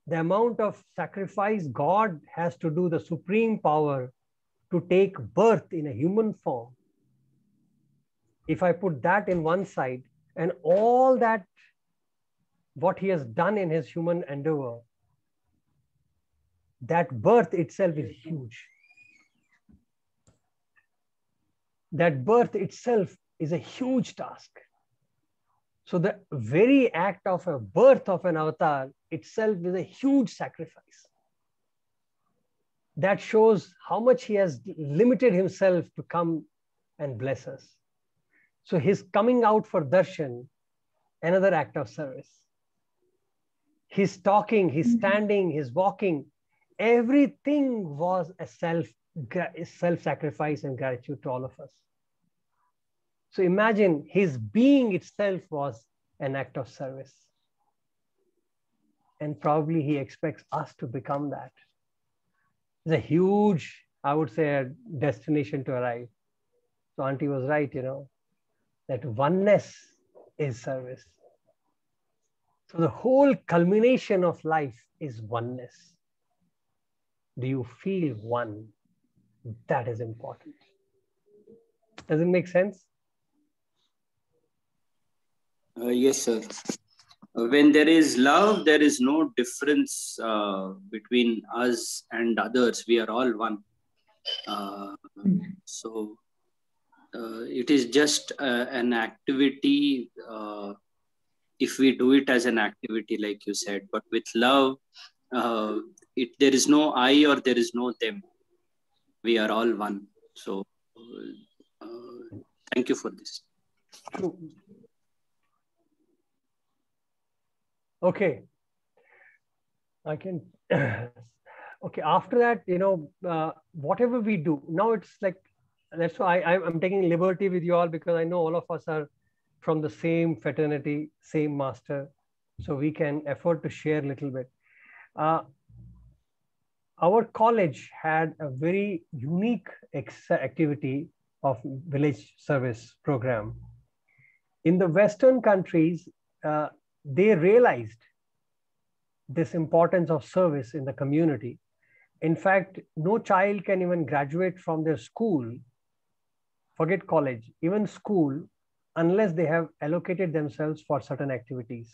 The amount of sacrifice God has to do, the supreme power to take birth in a human form. If I put that in one side and all that, what he has done in his human endeavor, that birth itself is huge. That birth itself is a huge task. So the very act of a birth of an avatar itself is a huge sacrifice. That shows how much he has limited himself to come and bless us. So his coming out for darshan, another act of service. His talking, his standing, his walking, everything was a self-sacrifice and gratitude to all of us. So imagine his being itself was an act of service. And probably he expects us to become that. It's a huge, I would say, a destination to arrive. So Auntie was right, that oneness is service. So the whole culmination of life is oneness. Do you feel one? That is important. Does it make sense? Yes, sir. When there is love, there is no difference between us and others. We are all one. So it is just an activity. If we do it as an activity, like you said, but with love, there is no I or there is no them. We are all one. So thank you for this. True. Okay. I can. Okay. After that, whatever we do now, it's like, that's why I'm taking liberty with you all, because I know all of us are from the same fraternity, same master. So we can afford to share a little bit. Our college had a very unique activity of village service program. In the Western countries, they realized this importance of service in the community. In fact, no child can even graduate from their school, forget college, even school, unless they have allocated themselves for certain activities.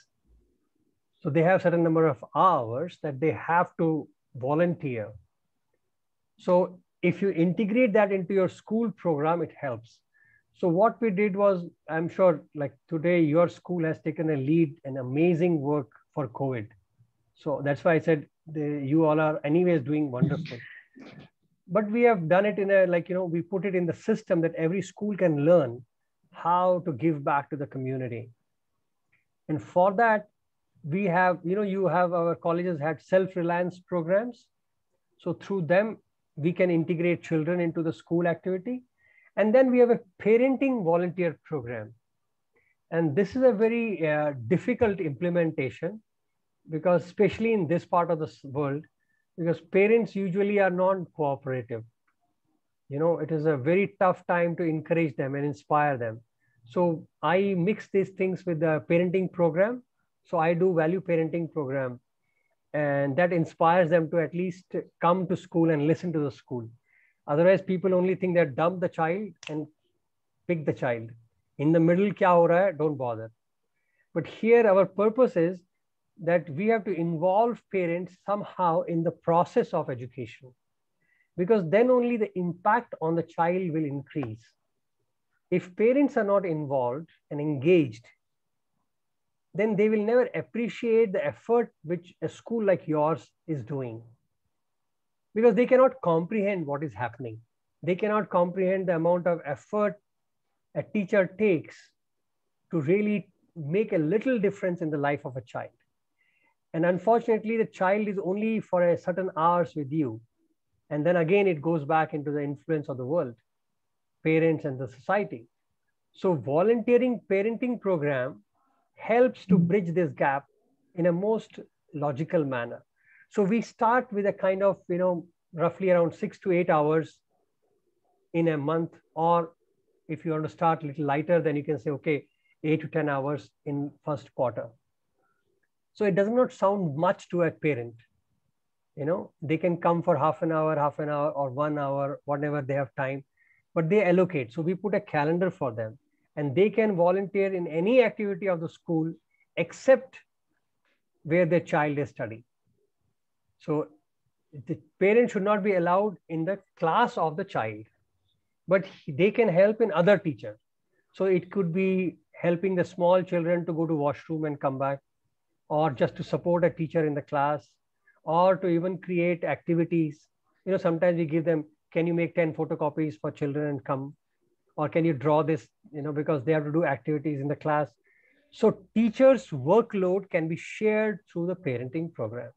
So they have certain number of hours that they have to volunteer. So if you integrate that into your school program, it helps. So what we did was, I'm sure like today, your school has taken a lead and amazing work for COVID. So that's why I said you all are anyways doing wonderful. But we have done it in a, we put it in the system that every school can learn how to give back to the community. And for that, we have, our colleges had self-reliance programs. So through them, we can integrate children into the school activity. And then we have a parenting volunteer program. And this is a very difficult implementation, because especially in this part of the world, because parents usually are non-cooperative. It is a very tough time to encourage them and inspire them. So I mix these things with the parenting program. So I do value parenting program, and that inspires them to at least come to school and listen to the school. Otherwise, people only think that dump the child and pick the child. In the middle, kya ho raha hai? Don't bother. But here our purpose is that we have to involve parents somehow in the process of education, because then only the impact on the child will increase. If parents are not involved and engaged, then they will never appreciate the effort which a school like yours is doing, because they cannot comprehend what is happening. They cannot comprehend the amount of effort a teacher takes to really make a little difference in the life of a child. And unfortunately, the child is only for a certain hours with you. And then again, it goes back into the influence of the world, parents and the society. So volunteering parenting program helps to bridge this gap in a most logical manner. So we start with a kind of, roughly around 6 to 8 hours in a month, or if you want to start a little lighter, then you can say, okay, 8 to 10 hours in first quarter. So it does not sound much to a parent. They can come for half an hour, or 1 hour, whatever they have time, but they allocate. So we put a calendar for them, and they can volunteer in any activity of the school except where their child is studying. So the parent should not be allowed in the class of the child, but they can help in other teachers. So it could be helping the small children to go to washroom and come back, or just to support a teacher in the class, or to even create activities. Sometimes we give them, can you make 10 photocopies for children and come? Or can you draw this, because they have to do activities in the class. So teachers' workload can be shared through the parenting program.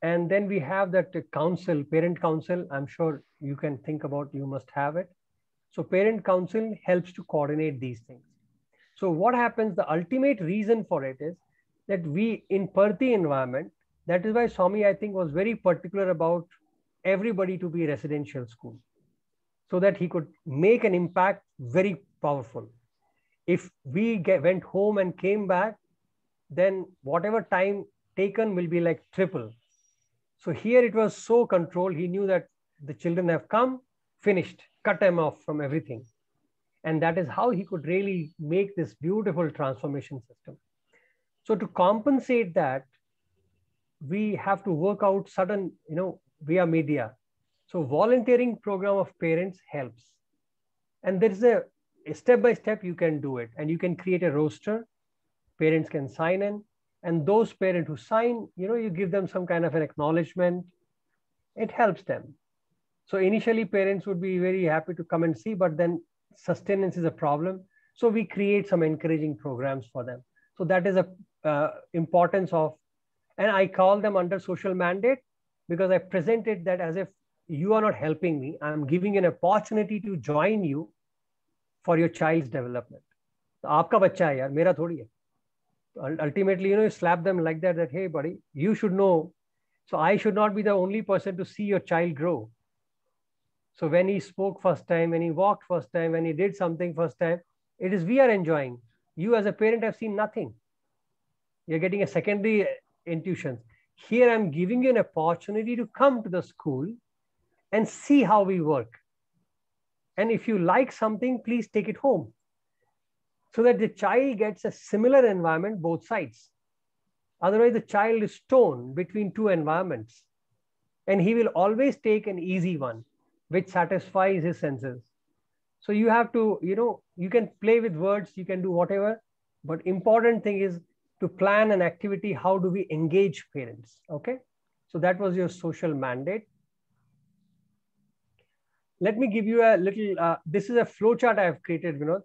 And then we have that council, parent council. I'm sure you can think about, you must have it. So parent council helps to coordinate these things. So what happens, the ultimate reason for it is that we in Parthi environment, that is why Swami, I think, was very particular about everybody to be residential school, so that he could make an impact very powerful. If we went home and came back, then whatever time taken will be like triple. So here it was so controlled. He knew that the children have come, finished, cut them off from everything. And that is how he could really make this beautiful transformation system. So to compensate that, we have to work out certain, via media. So volunteering program of parents helps. And there is a step-by-step you can do it. And you can create a roster. Parents can sign in. And those parents who sign, you give them some kind of an acknowledgement. It helps them. So initially parents would be very happy to come and see, but then sustenance is a problem. So we create some encouraging programs for them. So that is a importance of, and I call them under social mandate, because I presented that as if you are not helping me. I'm giving an opportunity to join you for your child's development. Aapka bachcha hai yaar, mera thodi hai. Ultimately, you slap them like that, hey buddy, you should know. So I should not be the only person to see your child grow. So when he spoke first time, when he walked first time, when he did something first time, it is we are enjoying. You as a parent have seen nothing. You're getting a secondary intuition. Here I'm giving you an opportunity to come to the school and see how we work. And if you like something, please take it home, so that the child gets a similar environment both sides. Otherwise, the child is torn between two environments, and he will always take an easy one, which satisfies his senses. So you have to, you can play with words, you can do whatever, but important thing is to plan an activity. How do we engage parents? Okay. So that was your social mandate. Let me give you a little, this is a flow chart I have created, Vinod.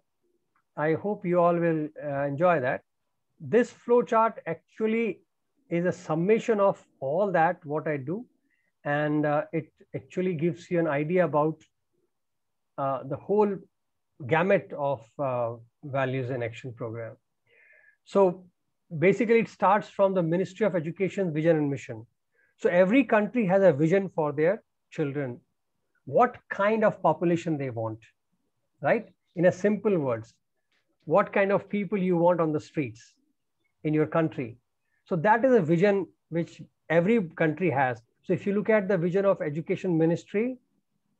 I hope you all will enjoy that. This flow chart actually is a summation of all that, what I do. And it actually gives you an idea about the whole gamut of values and action program. So basically it starts from the Ministry of Education's vision and mission. So every country has a vision for their children, what kind of population they want, right? In a simple words, what kind of people you want on the streets in your country. So that is a vision which every country has. So if you look at the vision of Education Ministry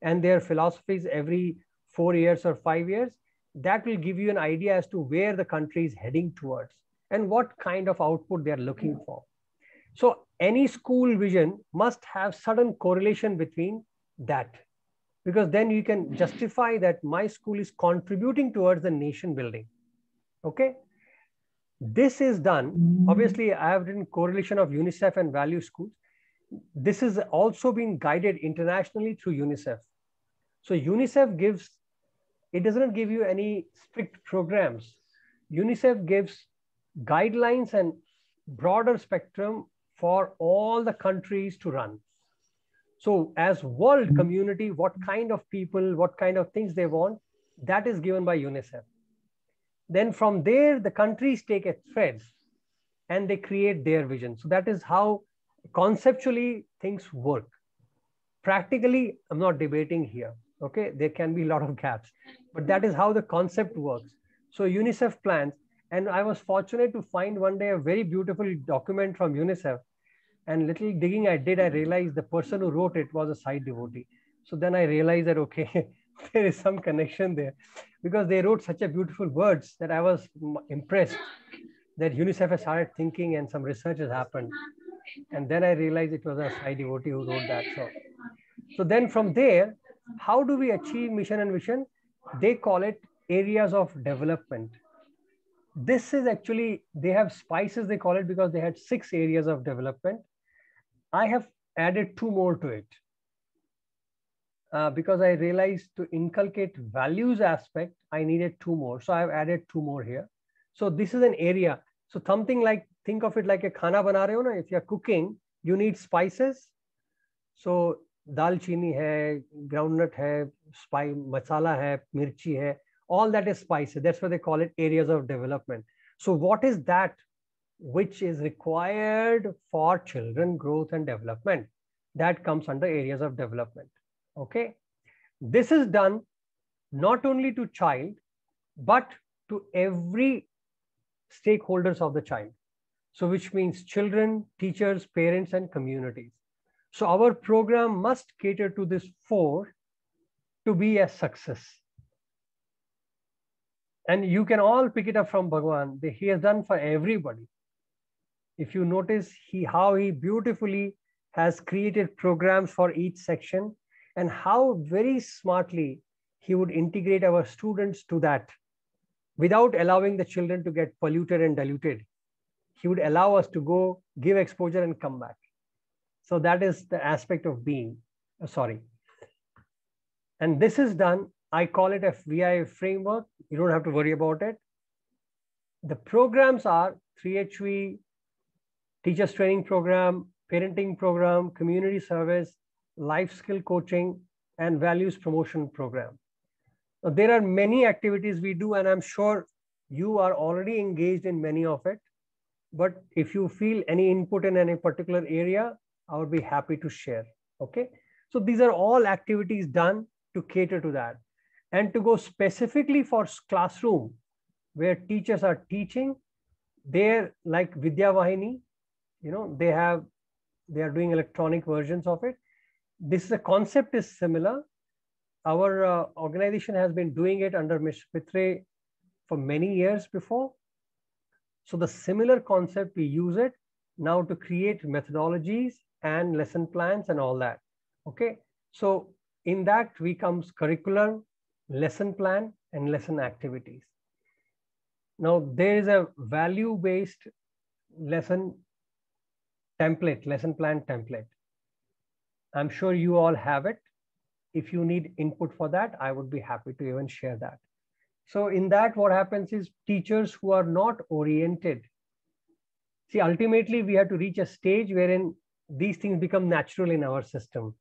and their philosophies every 4 years or 5 years, that will give you an idea as to where the country is heading towards and what kind of output they're looking for. So any school vision must have certain correlation between that, because then you can justify that my school is contributing towards the nation building. Okay. This is done. Obviously, I have written correlation of UNICEF and value schools. This is also being guided internationally through UNICEF. So UNICEF gives, it does not give you any strict programs. UNICEF gives guidelines and broader spectrum for all the countries to run. So as world community, what kind of people, what kind of things they want, that is given by UNICEF. Then from there, the countries take a thread and they create their vision. So that is how conceptually things work. Practically, I'm not debating here. Okay, there can be a lot of gaps, but that is how the concept works. So UNICEF plans, and I was fortunate to find one day a very beautiful document from UNICEF. And little digging I did, I realized the person who wrote it was a Sai devotee. So then I realized that, okay, there is some connection there, because they wrote such a beautiful words that I was impressed that UNICEF has started thinking and some research has happened. And then I realized it was a Sai devotee who wrote that. So then from there, how do we achieve mission and vision? They call it areas of development. This is actually, they have spices, they call it, because they had 6 areas of development. I have added 2 more to it because I realized to inculcate values aspect, I needed 2 more. So I've added 2 more here. So this is an area. So something like, think of it like a khana bana rahe ho na, if you're cooking, you need spices. So दालचीनी है, groundnut है, spice, masala है, mirchi है, all that is spices. That's why they call it areas of development. So what is that which is required for children growth and development? That comes under areas of development. Okay. This is done not only to child, but to every stakeholders of the child. So which means children, teachers, parents, and communities. So our program must cater to this four to be a success. And you can all pick it up from Bhagwan. He has done for everybody. If you notice how he beautifully has created programs for each section, and how very smartly he would integrate our students to that without allowing the children to get polluted and diluted. He would allow us to go give exposure and come back. So that is the aspect of being, And this is done, I call it a VI framework. You don't have to worry about it. The programs are 3HV, teachers training program, parenting program, community service, life skill coaching, and values promotion program. Now, there are many activities we do, and I'm sure you are already engaged in many of it. But if you feel any input in any particular area, I would be happy to share. Okay. So these are all activities done to cater to that. And to go specifically for classroom where teachers are teaching, they're like Vidya Vahini, they are doing electronic versions of it. The concept is similar. Our organization has been doing it under Ms. Pitre for many years before. So the similar concept, we use it now to create methodologies and lesson plans and all that. Okay. So in that comes curriculum, lesson plan, and lesson activities. Now there is a value-based lesson plan template. I'm sure you all have it. If you need input for that, I would be happy to even share that. So in that, what happens is teachers who are not oriented. See, ultimately, we have to reach a stage wherein these things become natural in our system.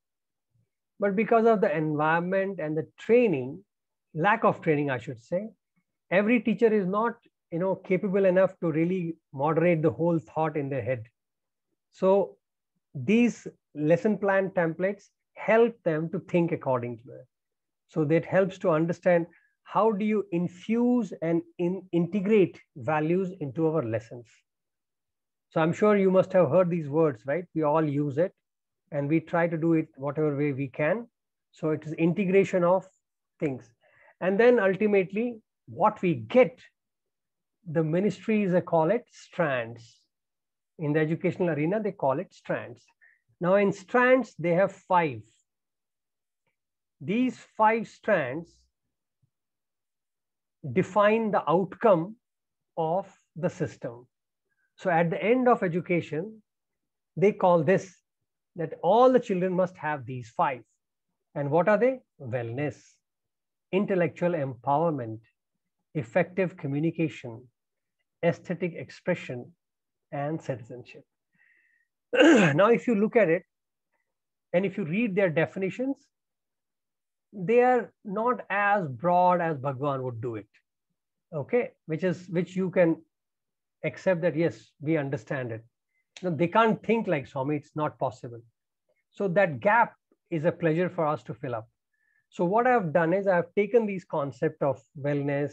But because of the environment and the training, lack of training, I should say, every teacher is not capable enough to really moderate the whole thought in their head. So these lesson plan templates help them to think according to it. So that helps to understand how do you infuse and integrate values into our lessons. So I'm sure you must have heard these words, right? We all use it and we try to do it whatever way we can. So it is integration of things. And then ultimately what we get, the ministries, they call it strands. In the educational arena, they call it strands. Now in strands, they have 5. These 5 strands define the outcome of the system. So at the end of education, they call this that all the children must have these 5. And what are they? Wellness, intellectual empowerment, effective communication, aesthetic expression, and citizenship. Now, if you look at it, and if you read their definitions, they are not as broad as Bhagwan would do it. Okay, which you can accept that, yes, we understand it. No, they can't think like Swami, it's not possible. So that gap is a pleasure for us to fill up. So what I've done is I've taken these concepts of wellness,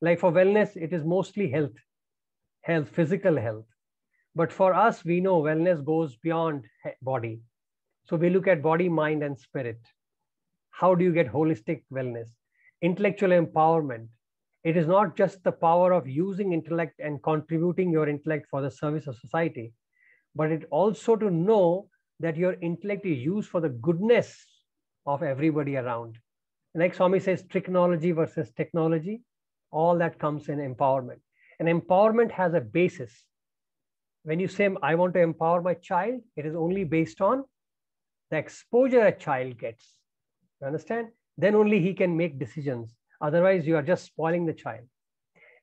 like for wellness, it is mostly health, physical health. But for us, we know wellness goes beyond body. So we look at body, mind, and spirit. How do you get holistic wellness? Intellectual empowerment. It is not just the power of using intellect and contributing your intellect for the service of society, but it also to know that your intellect is used for the goodness of everybody around. Like Swami says, technology versus technology, all that comes in empowerment. And empowerment has a basis. When you say, I want to empower my child, it is only based on the exposure a child gets. You understand? Then only he can make decisions. Otherwise, you are just spoiling the child.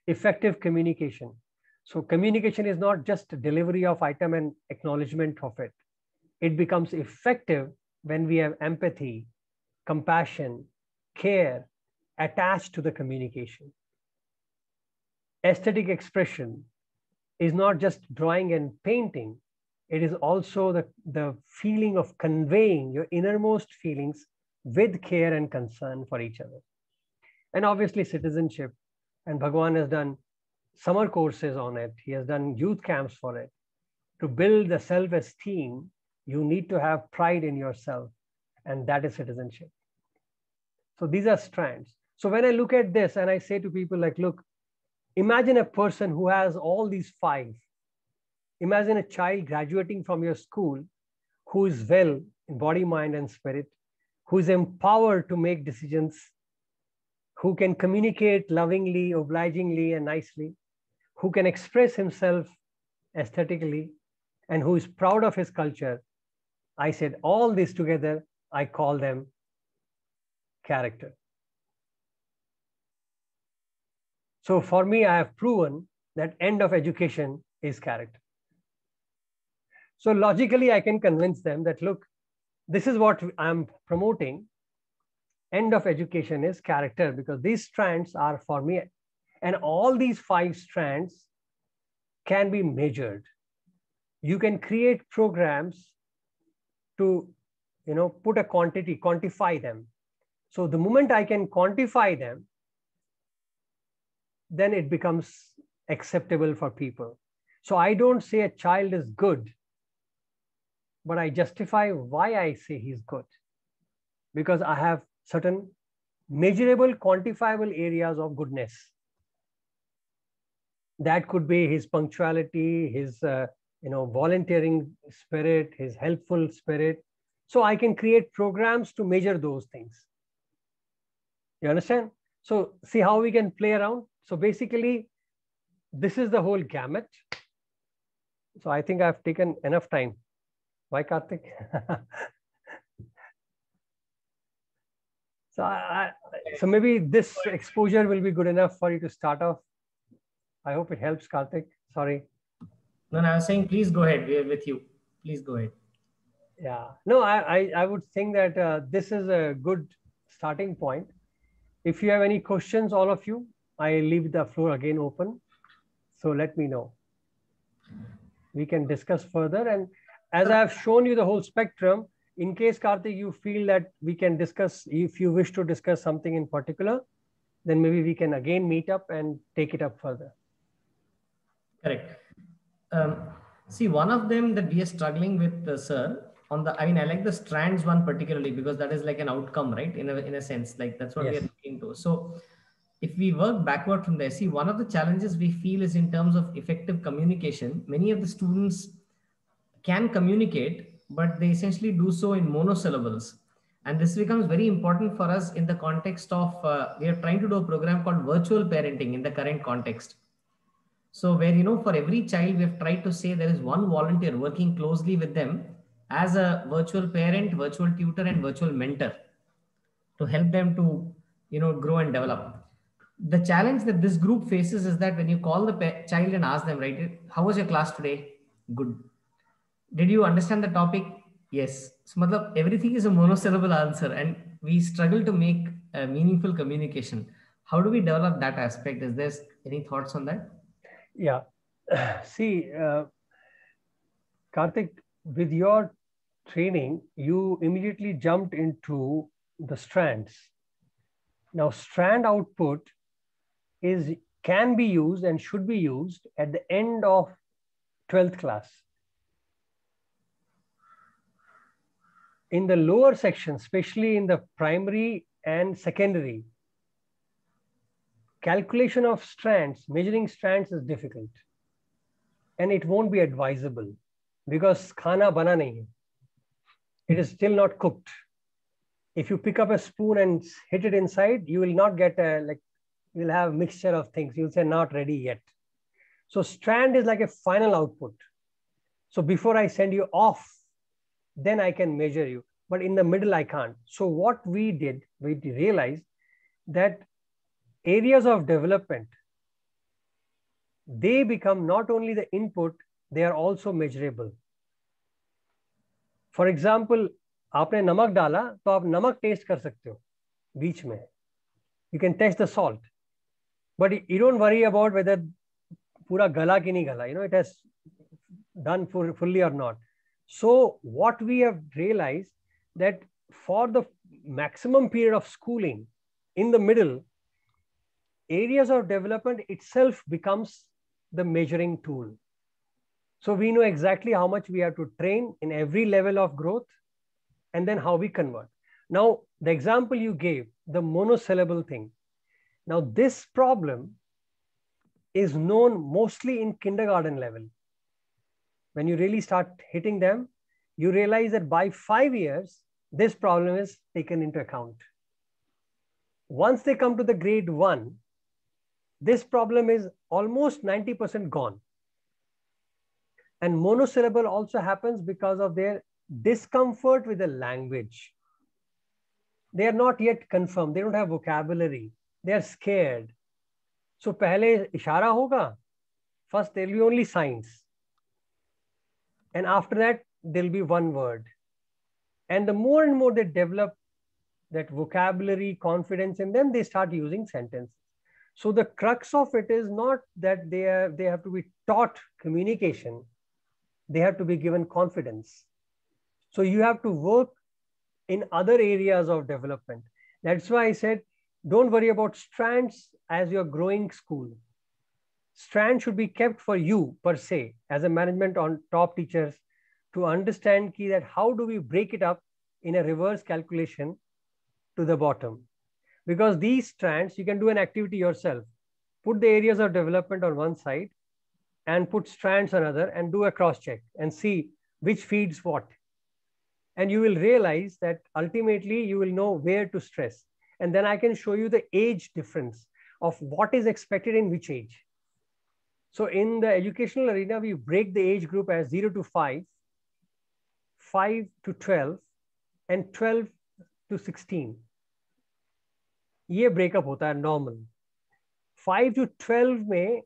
Effective communication. So communication is not just delivery of item and acknowledgement of it. It becomes effective when we have empathy, compassion, care attached to the communication. Aesthetic expression is not just drawing and painting. It is also the feeling of conveying your innermost feelings with care and concern for each other. And obviously citizenship. And Bhagwan has done summer courses on it. He has done youth camps for it. To build the self-esteem, you need to have pride in yourself. And that is citizenship. So these are strands. So when I look at this and I say to people like, look, imagine a person who has all these five. Imagine a child graduating from your school who is well in body, mind, and spirit, who is empowered to make decisions, who can communicate lovingly, obligingly, and nicely, who can express himself aesthetically, and who is proud of his culture. I said all this together, I call them character. So for me, I have proven that end of education is character. So logically, I can convince them that, look, this is what I'm promoting. End of education is character, because these strands are for me. And all these five strands can be measured. You can create programs to, put a quantity, quantify them. So the moment I can quantify them, then it becomes acceptable for people. So I don't say a child is good, but I justify why I say he's good. Because I have certain measurable, quantifiable areas of goodness. That could be his punctuality, his volunteering spirit, his helpful spirit. So I can create programs to measure those things. You understand? So see how we can play around. So basically, this is the whole gamut. So I think I've taken enough time. Why, Karthik? So maybe this exposure will be good enough for you to start off. I hope it helps, Karthik. Sorry. No, I was saying, please go ahead. We're with you. Please go ahead. Yeah. No, I would think that this is a good starting point. If you have any questions, all of you, I leave the floor again open. So let me know. We can discuss further. And as I've shown you the whole spectrum, in case, Karthik, you feel that we can discuss, if you wish to discuss something in particular, then maybe we can again meet up and take it up further. Correct. See, one of them that we are struggling with, sir, I like the strands one particularly, because that is like an outcome, right? In a sense, like that's what we are looking to. So if we work backward from there, see, one of the challenges we feel is in terms of effective communication. Many of the students can communicate, but they essentially do so in monosyllables. And this becomes very important for us in the context of, we are trying to do a program called virtual parenting in the current context. So where, for every child, we have tried to say there is one volunteer working closely with them as a virtual parent, virtual tutor, and virtual mentor to help them to, grow and develop. The challenge that this group faces is that when you call the child and ask them, right, how was your class today? Good. Did you understand the topic? Yes. So everything is a monosyllable answer, and we struggle to make a meaningful communication. How do we develop that aspect? Is there any thoughts on that? Yeah. See, Karthik, with your training, you immediately jumped into the strands. Now, strand output can be used and should be used at the end of 12th class. In the lower section, especially in the primary and secondary, calculation of strands, measuring strands is difficult. And it won't be advisable because khana bana nahi hai. It is still not cooked. If you pick up a spoon and hit it inside, you will not get you'll have mixture of things. You'll say not ready yet. So strand is like a final output. So before I send you off, then I can measure you. But in the middle, I can't. So what we did, we realized that areas of development, they become not only the input, they are also measurable. For example, आपने नमक डाला तो आप नमक test कर सकते हो बीच में. You can taste the salt, but you don't worry about whether pura gala ki nahi gala, it has done fully or not. So what we have realized that for the maximum period of schooling, in the middle, areas of development itself becomes the measuring tool. So we know exactly how much we have to train in every level of growth, and then how we convert. Now, the example you gave, the monosyllable thing. Now, this problem is known mostly in kindergarten level. When you really start hitting them, you realize that by 5 years, this problem is taken into account. Once they come to the grade 1, this problem is almost 90% gone. And monosyllable also happens because of their discomfort with the language. They are not yet confirmed. They don't have vocabulary. They are scared. So pehle ishara hoga. First there will be only signs. And after that, there will be one word. And the more and more they develop that vocabulary, confidence in them, they start using sentences. So the crux of it is not that they have to be taught communication. They have to be given confidence. So you have to work in other areas of development. That's why I said, don't worry about strands as you're growing school. Strand should be kept for you per se, as a management on top teachers, to understand that how do we break it up in a reverse calculation to the bottom. Because these strands, you can do an activity yourself. Put the areas of development on one side and put strands on another and do a cross check and see which feeds what. And you will realize that ultimately you will know where to stress. And then I can show you the age difference of what is expected in which age. So in the educational arena, we break the age group as 0 to 5, 5 to 12, and 12 to 16. ये breakup होता है normal. 5 to 12 में,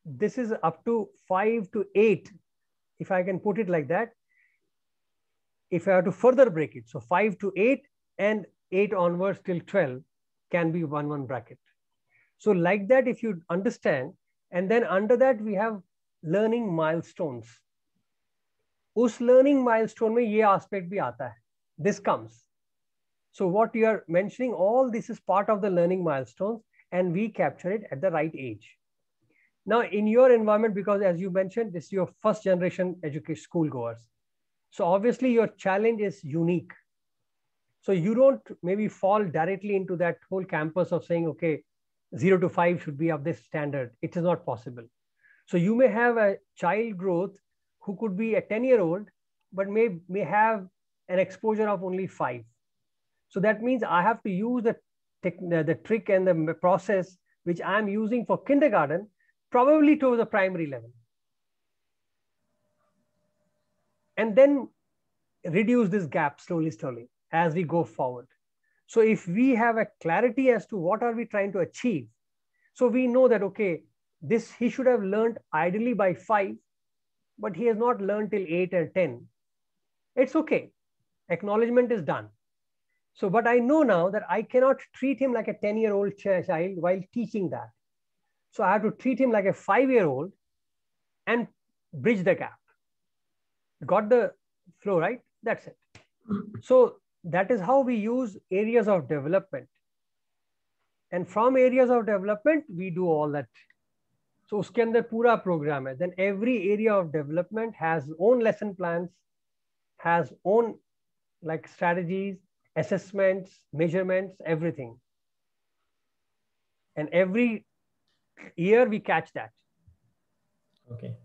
this is up to 5 to 8, if I can put it like that. If I have to further break it, so 5 to 8 and 8 onwards till 12 can be one bracket. So like that, if you understand, and then under that we have learning milestones. उस learning milestone में ये aspect भी आता है. This comes. So what you are mentioning, all this is part of the learning milestones, and we capture it at the right age. Now in your environment, because as you mentioned, this is your first generation education school goers. So obviously your challenge is unique. So you don't maybe fall directly into that whole campus of saying, okay, 0 to 5 should be of this standard. It is not possible. So you may have a child growth who could be a 10-year-old, but may have an exposure of only 5. So that means I have to use the trick and the process which I'm using for kindergarten, probably to the primary level. And then reduce this gap slowly as we go forward. So if we have a clarity as to what are we trying to achieve, so we know that, okay, this he should have learned ideally by 5, but he has not learned till 8 or 10. It's okay. Acknowledgement is done. So, but I know now that I cannot treat him like a 10-year-old child while teaching that. So I have to treat him like a 5-year-old and bridge the gap. Got the flow, right? That's it. So that is how we use areas of development. And from areas of development, we do all that. So uske andar pura program hai. Then every area of development has own lesson plans, has own like strategies, assessments, measurements, everything. And every year we catch that. Okay.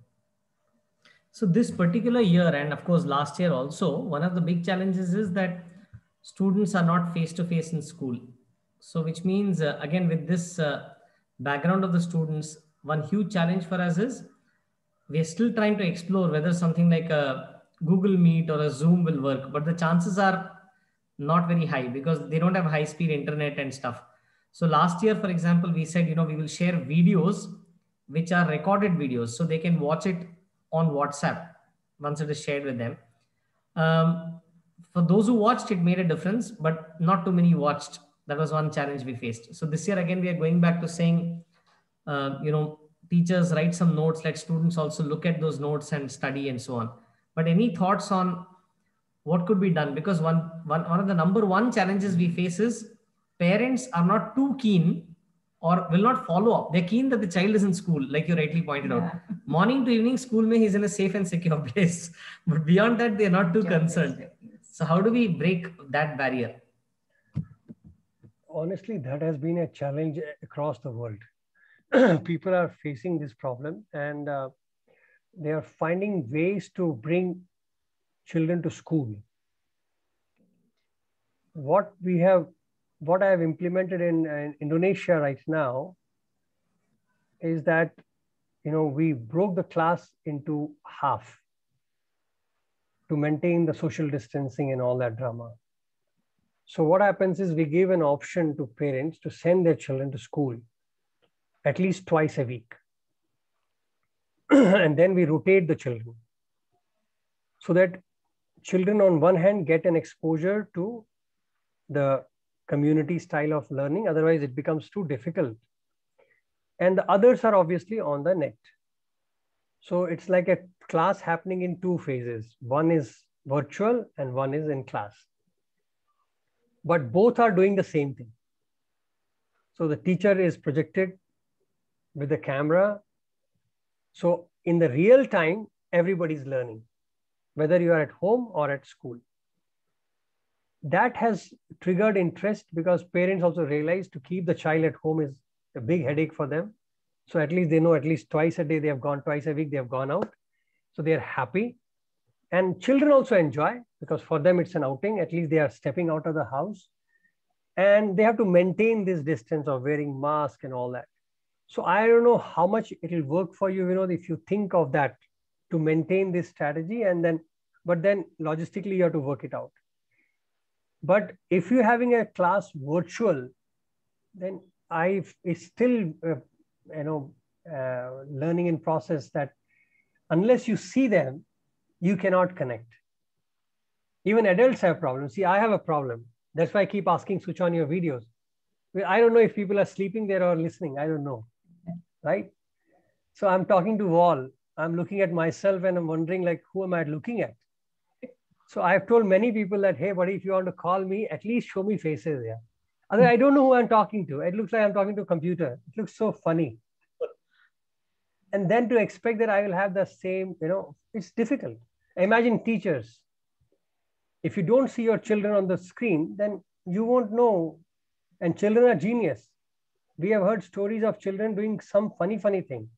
So this particular year, and of course last year also, one of the big challenges is that students are not face-to-face in school. So which means, again, with this background of the students, one huge challenge for us is we're still trying to explore whether something like a Google Meet or a Zoom will work, but the chances are not very high because they don't have high-speed internet and stuff. So last year, for example, we said, we will share videos which are recorded videos so they can watch it on WhatsApp once it is shared with them. for those who watched, it made a difference, but not too many watched. That was one challenge we faced. So this year again, we are going back to saying, teachers write some notes, let students also look at those notes and study and so on. But any thoughts on what could be done? Because one of the number one challenges we face is parents are not too keen or will not follow up. They're keen that the child is in school, like you rightly pointed out. Morning to evening school, he's in a safe and secure place. But beyond that, they're not too concerned. So how do we break that barrier? Honestly, that has been a challenge across the world. People are facing this problem, and they are finding ways to bring children to school. What I have implemented in Indonesia right now is that, we broke the class into half to maintain the social distancing and all that drama. So what happens is we give an option to parents to send their children to school at least twice a week. And then we rotate the children so that children on one hand get an exposure to the community style of learning. Otherwise it becomes too difficult. And the others are obviously on the net. So it's like a class happening in two phases. One is virtual and one is in class. But both are doing the same thing. So the teacher is projected with the camera. So in the real time, everybody's learning, whether you are at home or at school. That has triggered interest because parents also realize to keep the child at home is a big headache for them. So at least they know at least twice a day they have gone, twice a week they have gone out. So they are happy. And children also enjoy because for them it's an outing. At least they are stepping out of the house. And they have to maintain this distance of wearing mask and all that. So I don't know how much it will work for you, if you think of that to maintain this strategy, but then logistically you have to work it out. But if you're having a class virtual, then it's still, learning in process that unless you see them, you cannot connect. Even adults have problems. See, I have a problem. That's why I keep asking, switch on your videos. I don't know if people are sleeping there or listening. I don't know, right? So I'm talking to wall. I'm looking at myself and I'm wondering like, who am I looking at? So I've told many people that, hey, buddy, if you want to call me, at least show me faces. Yeah. Otherwise, I don't know who I'm talking to. It looks like I'm talking to a computer. It looks so funny. And then to expect that I will have the same, it's difficult. Imagine teachers. If you don't see your children on the screen, then you won't know. And children are genius. We have heard stories of children doing some funny thing.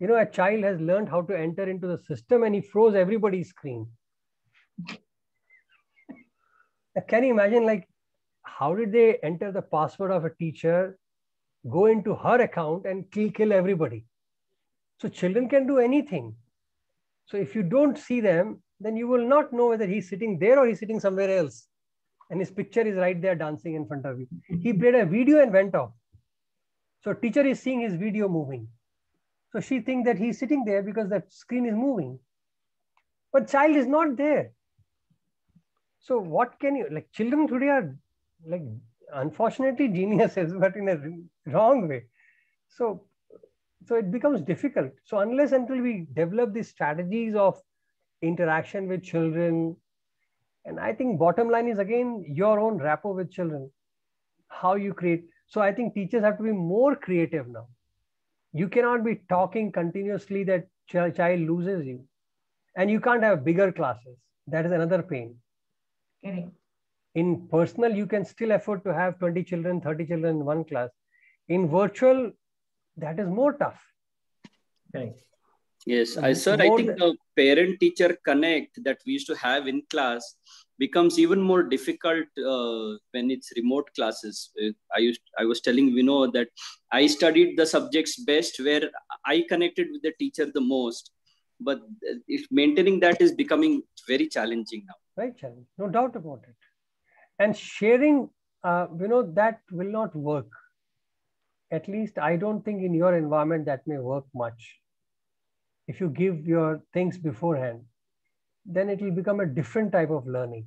A child has learned how to enter into the system and he froze everybody's screen. Can you imagine, like, how did they enter the password of a teacher, go into her account and kill everybody? So children can do anything. So if you don't see them, then you will not know whether he's sitting there or he's sitting somewhere else. And his picture is right there dancing in front of you. He played a video and went off. So teacher is seeing his video moving. So she thinks that he's sitting there because that screen is moving. But child is not there. So what can you, like, children today are like, unfortunately geniuses, but in a wrong way. So it becomes difficult. So unless until we develop these strategies of interaction with children, and I think bottom line is again, your own rapport with children, how you create. So I think teachers have to be more creative now. You cannot be talking continuously that child loses you. And you can't have bigger classes. That is another pain. Correct. In personal, you can still afford to have 20 children, 30 children in one class. In virtual, that is more tough. Correct. Yes, sir, I think the parent-teacher connect that we used to have in class becomes even more difficult when it's remote classes. I was telling that I studied the subjects best where I connected with the teacher the most. But if maintaining that is becoming very challenging now. Very challenging, no doubt about it. And sharing, that will not work. At least I don't think in your environment that may work much. If you give your things beforehand, then it will become a different type of learning.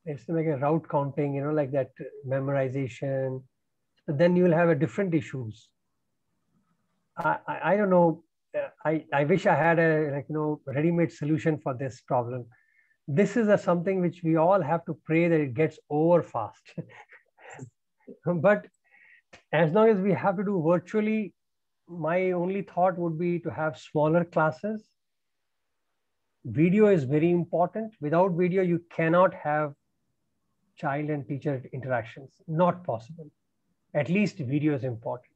It's like a route counting, like that memorization. But then you will have a different issues. I don't know. I wish I had a ready-made solution for this problem. This is something which we all have to pray that it gets over fast. But as long as we have to do virtually, my only thought would be to have smaller classes. Video is very important. Without video, you cannot have child and teacher interactions. Not possible. At least video is important.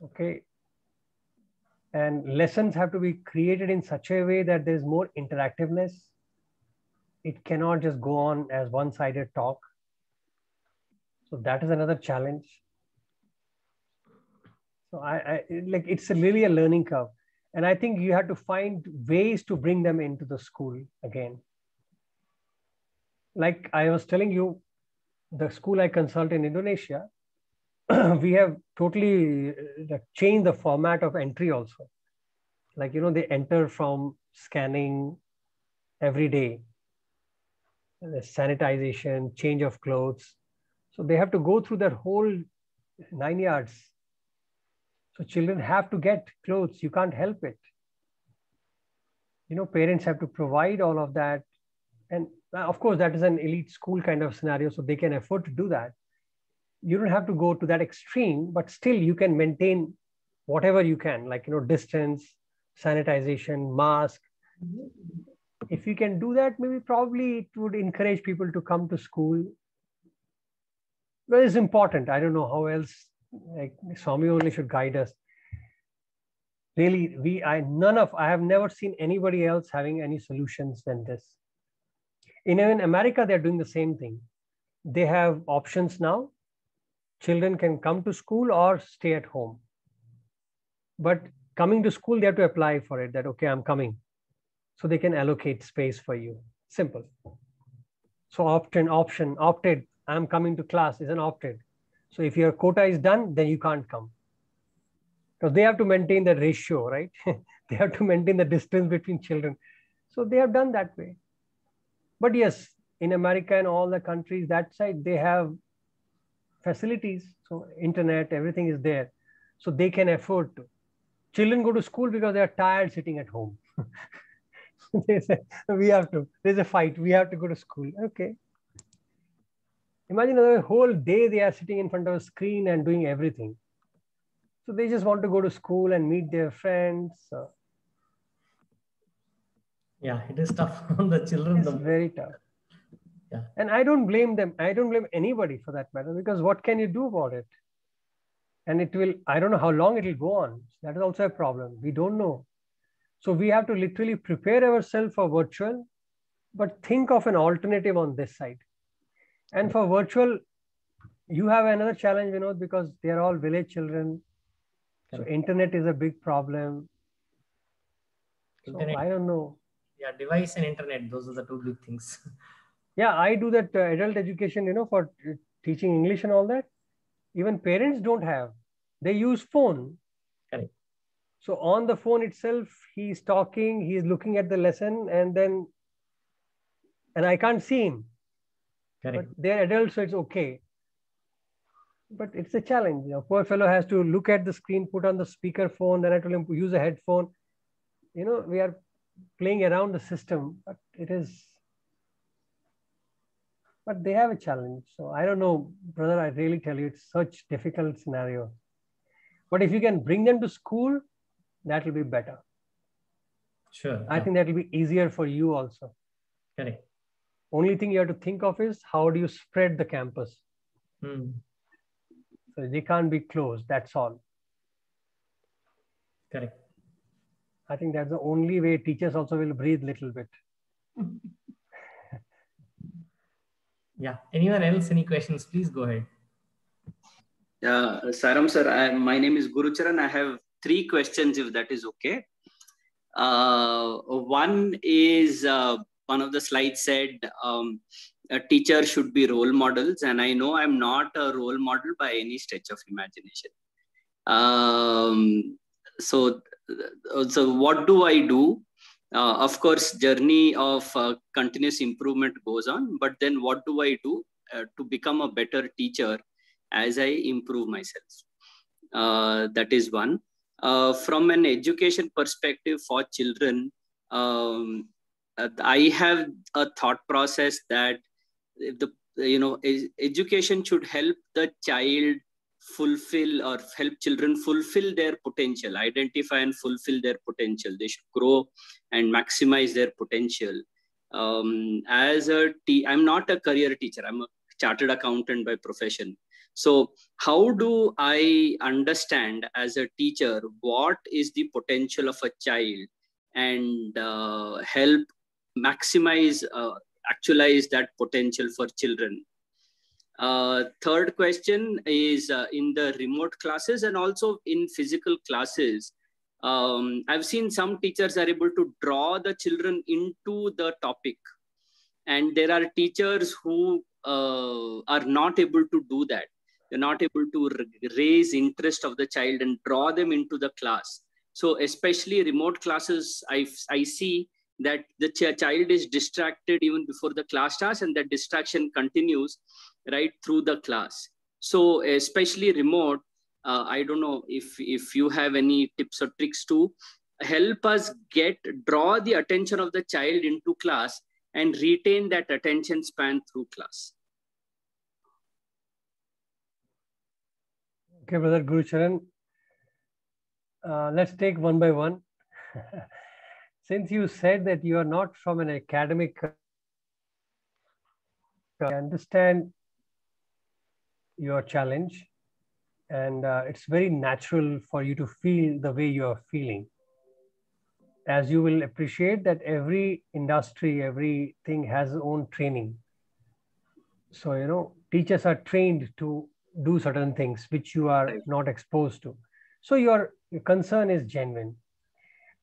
Okay. And lessons have to be created in such a way that there's more interactiveness. It cannot just go on as one-sided talk. So that is another challenge. So it's really a learning curve. And I think you have to find ways to bring them into the school again. Like I was telling you, the school I consult in Indonesia, we have totally changed the format of entry also. Like, they enter from scanning every day, the sanitization, change of clothes. So they have to go through that whole 9 yards. So children have to get clothes. You can't help it. Parents have to provide all of that. And of course, that is an elite school kind of scenario, so they can afford to do that. You don't have to go to that extreme, but still you can maintain whatever you can, like, distance, sanitization, mask. If you can do that, maybe probably it would encourage people to come to school. Well, it's important. I don't know how else, like Swami only should guide us. Really, I have never seen anybody else having any solutions than this. In America, they're doing the same thing. They have options now. Children can come to school or stay at home. But coming to school, they have to apply for it, that, okay, I'm coming. So they can allocate space for you. Simple. So opted, I'm coming to class is an opted. So if your quota is done, then you can't come. Because they have to maintain the ratio, right? They have to maintain the distance between children. So they have done that way. But yes, in America and all the countries, that side, they have facilities. So internet, everything is there. So they can afford to. Children go to school because they are tired sitting at home. They say, there's a fight, we have to go to school. Okay. Imagine the whole day they are sitting in front of a screen and doing everything. So they just want to go to school and meet their friends. Yeah, it is tough on the children. It's very tough. Yeah. And I don't blame them. I don't blame anybody for that matter, because what can you do about it? And I don't know how long it will go on. That is also a problem. We don't know. So we have to literally prepare ourselves for virtual, but think of an alternative on this side. And for virtual, you have another challenge, because they are all village children. So internet is a big problem. Internet. So I don't know. Yeah, device and internet, those are the two big things. Yeah, I do that adult education, for teaching English and all that. Even parents don't have. They use phone. Correct. So on the phone itself, he's talking, he's looking at the lesson, and I can't see him. Correct. But they're adults, so it's okay. But it's a challenge. Poor fellow has to look at the screen, put on the speaker phone, then I told him to use a headphone. We are playing around the system, but but they have a challenge. So I don't know, brother, I really tell you, it's such difficult scenario. But if you can bring them to school, that will be better. Sure. I think that will be easier for you also. Correct. Only thing you have to think of is how do you spread the campus? So they can't be closed, that's all. Correct. I think that's the only way teachers also will breathe a little bit. Yeah. Anyone else, any questions? Please go ahead. Saram sir, my name is Gurucharan. I have 3 questions, if that is okay. One is, one of the slides said a teacher should be role models, and I know I'm not a role model by any stretch of imagination. So what do I do Of course, journey of continuous improvement goes on, but then what do I do to become a better teacher as I improve myself? That is one. From an education perspective for children, I have a thought process that the education should help the child fulfill, or help children fulfill their potential, identify and fulfill their potential. They should grow and maximize their potential. I'm not a career teacher, I'm a chartered accountant by profession. So how do I understand as a teacher what is the potential of a child and help maximize, actualize that potential for children? Third question is in the remote classes and also in physical classes, I've seen some teachers are able to draw the children into the topic, and there are teachers who are not able to do that. They're not able to raise interest of the child and draw them into the class. So especially remote classes, I see that the child is distracted even before the class starts, and that distraction continues right through the class. So especially remote, I don't know if you have any tips or tricks to help us draw the attention of the child into class and retain that attention span through class. Okay, Brother Gurucharan. Let's take one by one. Since you said that you are not from an academic, I understand your challenge, and it's very natural for you to feel the way you are feeling. As you will appreciate that every industry, everything has its own training. So, teachers are trained to do certain things which you are not exposed to. So your concern is genuine.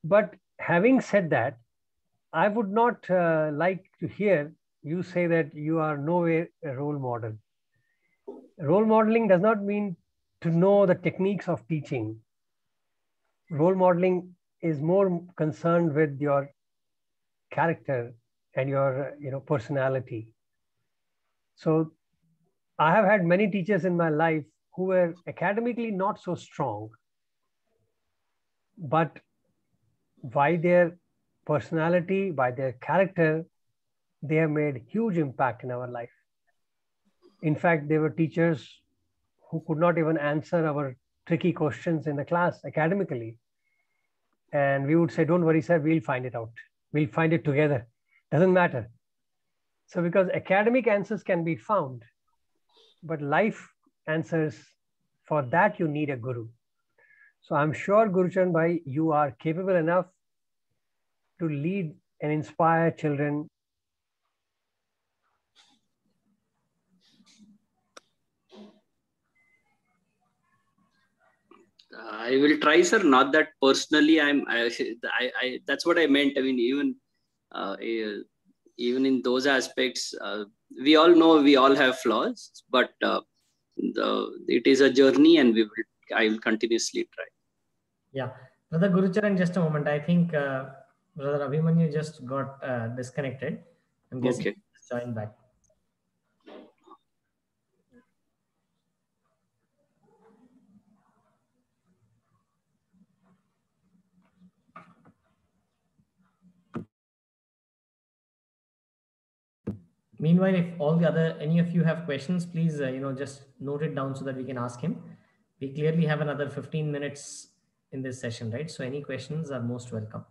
But having said that, I would not like to hear you say that you are nowhere a role model. Role modeling does not mean to know the techniques of teaching. Role modeling is more concerned with your character and your personality. So I have had many teachers in my life who were academically not so strong, but by their personality, by their character, they have made huge impact in our life. In fact, there were teachers who could not even answer our tricky questions in the class academically. And we would say, don't worry, sir, we'll find it out. We'll find it together. Doesn't matter. So because academic answers can be found, but life answers, for that you need a guru. So I'm sure, Gurucharan Bhai, you are capable enough to lead and inspire children. I will try, sir. Not that personally, that's what I meant. I mean, even in those aspects, we all know we all have flaws, but it is a journey, and I will continuously try. Yeah, Brother Gurucharan, just a moment. I think Brother Abhimanyu just got disconnected. I'm guessing Okay. he's joined back. Meanwhile, if any of you have questions, please, just note it down so that we can ask him. We clearly have another 15 minutes in this session, right? So any questions are most welcome.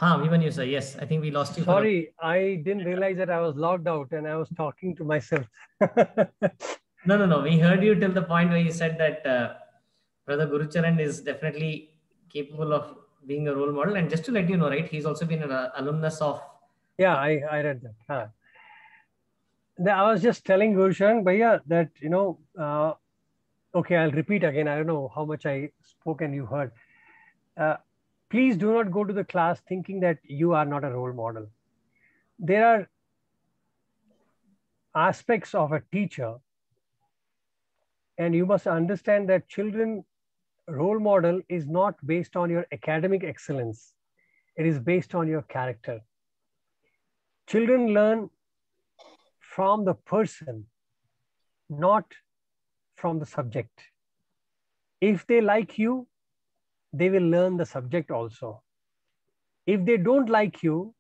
Abhimanyu sir, yes, I think we lost you. Sorry, I didn't realize that I was logged out and I was talking to myself. No. We heard you till the point where you said that Brother Gurucharan is definitely capable of being a role model. And just to let you know, right, he's also been an alumnus of. Yeah, I read that. Huh. I was just telling Gulshan Bhaiya that, okay, I'll repeat again. I don't know how much I spoke and you heard. Please do not go to the class thinking that you are not a role model. There are aspects of a teacher, and you must understand that children role model is not based on your academic excellence. It is based on your character. Children learn from the person, not from the subject. If they like you, they will learn the subject also. If they don't like you,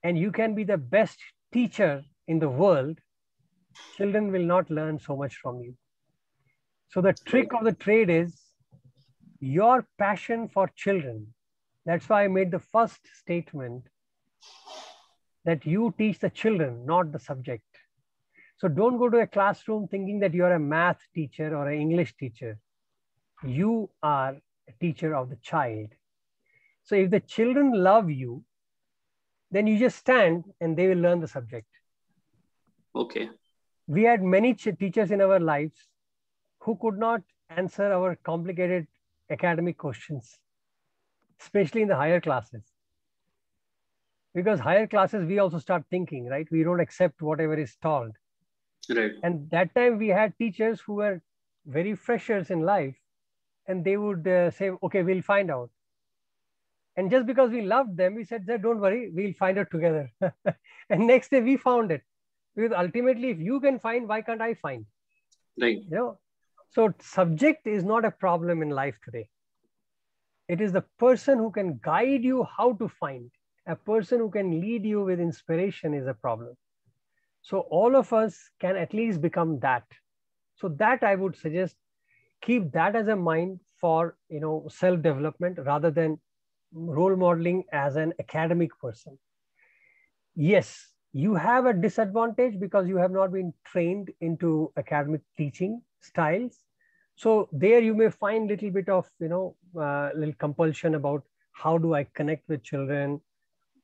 and you can be the best teacher in the world, children will not learn so much from you. So the trick of the trade is your passion for children. That's why I made the first statement that you teach the children, not the subject. So don't go to a classroom thinking that you're a math teacher or an English teacher. You are a teacher of the child. So if the children love you, then you just stand and they will learn the subject. Okay. We had many teachers in our lives who could not answer our complicated academic questions, especially in the higher classes. Because higher classes, we also start thinking, right? We don't accept whatever is told. Right. And that time we had teachers who were very freshers in life, and they would say, okay, we'll find out. And just because we loved them, we said, don't worry, we'll find it together. And next day we found it. Because ultimately, if you can find, why can't I find? Right. So subject is not a problem in life today. It is the person who can guide you how to find. A person who can lead you with inspiration is a problem. So all of us can at least become that. So that I would suggest, keep that as a mind for self-development rather than role modeling as an academic person. Yes, you have a disadvantage because you have not been trained into academic teaching styles. So there you may find a little bit of, little compulsion about how do I connect with children,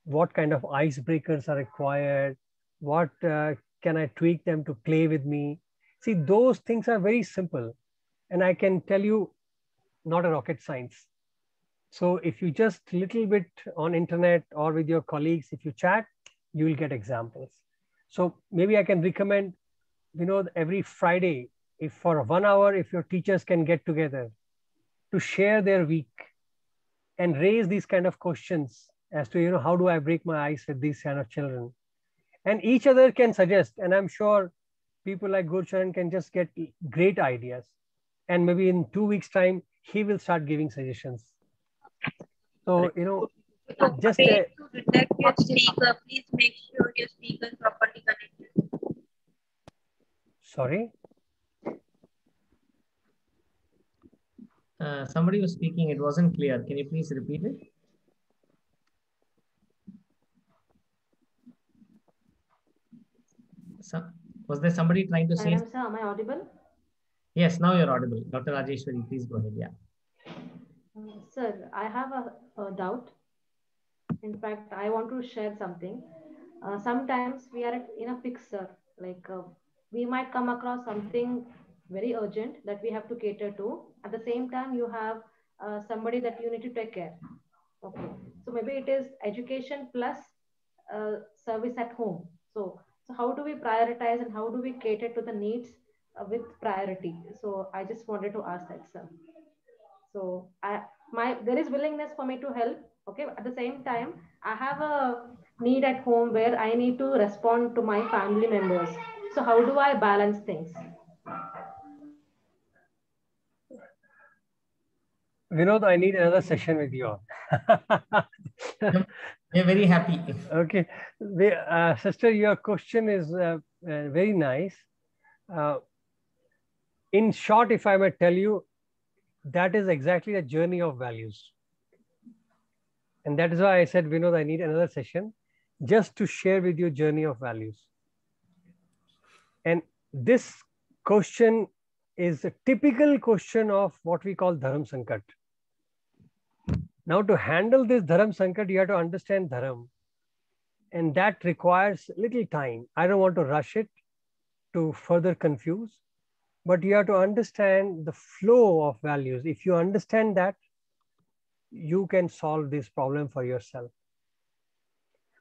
what kind of icebreakers are required, what can I tweak them to play with me. See, those things are very simple. And I can tell you, not a rocket science. So if you just little bit on internet or with your colleagues, if you chat, you will get examples. So maybe I can recommend, every Friday, if for 1 hour, if your teachers can get together to share their week and raise these kind of questions as to, how do I break my ice with these kind of children? And each other can suggest, and I'm sure people like Gurcharan can just get great ideas. And maybe in 2 weeks' time, he will start giving suggestions. So, just to detect your speaker, please make sure your speaker is properly connected. Sorry? Somebody was speaking, it wasn't clear. Can you please repeat it? Was there somebody trying to say? Sir, am I audible? Yes, now you're audible. Dr. Rajeshwari, please go ahead. Yeah. Sir, I have a doubt. In fact, I want to share something. Sometimes we are in a fixer, like we might come across something very urgent that we have to cater to. At the same time, you have somebody that you need to take care. Okay, so maybe it is education plus service at home. So how do we prioritize and how do we cater to the needs with priority? So I just wanted to ask that, sir. So there is willingness for me to help. Okay, at the same time, I have a need at home where I need to respond to my family members. So how do I balance things? Vinod, I need another session with you all. We're very happy. Okay. Sister, your question is very nice. In short, if I may tell you, that is exactly a journey of values. And that is why I said, Vinod, I need another session just to share with you journey of values. And this question is a typical question of what we call Dharam Sankat. Now, to handle this Dharam Sankat, you have to understand Dharam. And that requires little time. I don't want to rush it to further confuse, but you have to understand the flow of values. If you understand that, you can solve this problem for yourself.